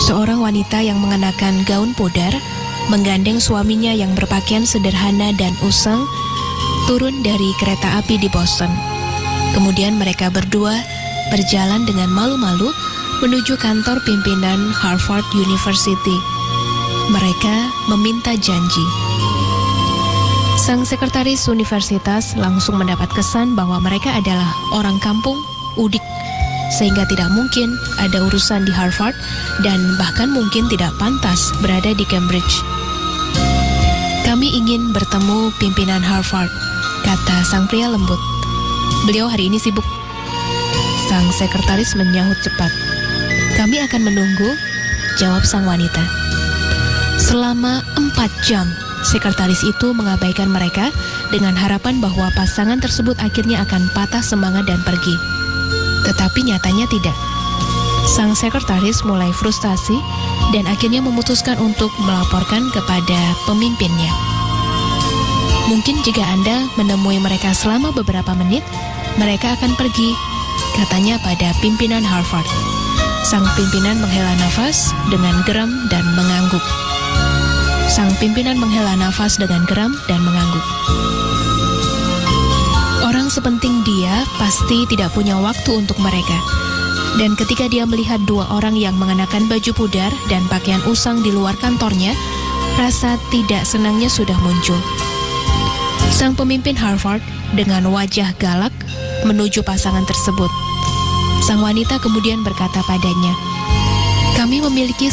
Seorang wanita yang mengenakan gaun pudar menggandeng suaminya yang berpakaian sederhana dan usang turun dari kereta api di Boston. Kemudian mereka berdua berjalan dengan malu-malu menuju kantor pimpinan Harvard University. Mereka meminta janji. Sang sekretaris universitas langsung mendapat kesan bahwa mereka adalah orang kampung, udik, sehingga tidak mungkin ada urusan di Harvard dan bahkan mungkin tidak pantas berada di Cambridge. Kami ingin bertemu pimpinan Harvard, kata sang pria lembut. Beliau hari ini sibuk. Sang sekretaris menyahut cepat. Kami akan menunggu, jawab sang wanita. Selama 4 jam, sekretaris itu mengabaikan mereka dengan harapan bahwa pasangan tersebut akhirnya akan patah semangat dan pergi. Tetapi nyatanya tidak. Sang sekretaris mulai frustasi dan akhirnya memutuskan untuk melaporkan kepada pemimpinnya. Mungkin jika Anda menemui mereka selama beberapa menit, mereka akan pergi, katanya pada pimpinan Harvard. Sang pimpinan menghela nafas dengan geram dan mengangguk. Sang pimpinan menghela nafas dengan geram dan mengangguk. Orang sepenting dia pasti tidak punya waktu untuk mereka. Dan ketika dia melihat 2 orang yang mengenakan baju pudar dan pakaian usang di luar kantornya, rasa tidak senangnya sudah muncul. Sang pemimpin Harvard dengan wajah galak menuju pasangan tersebut. Sang wanita kemudian berkata padanya, "Kami memiliki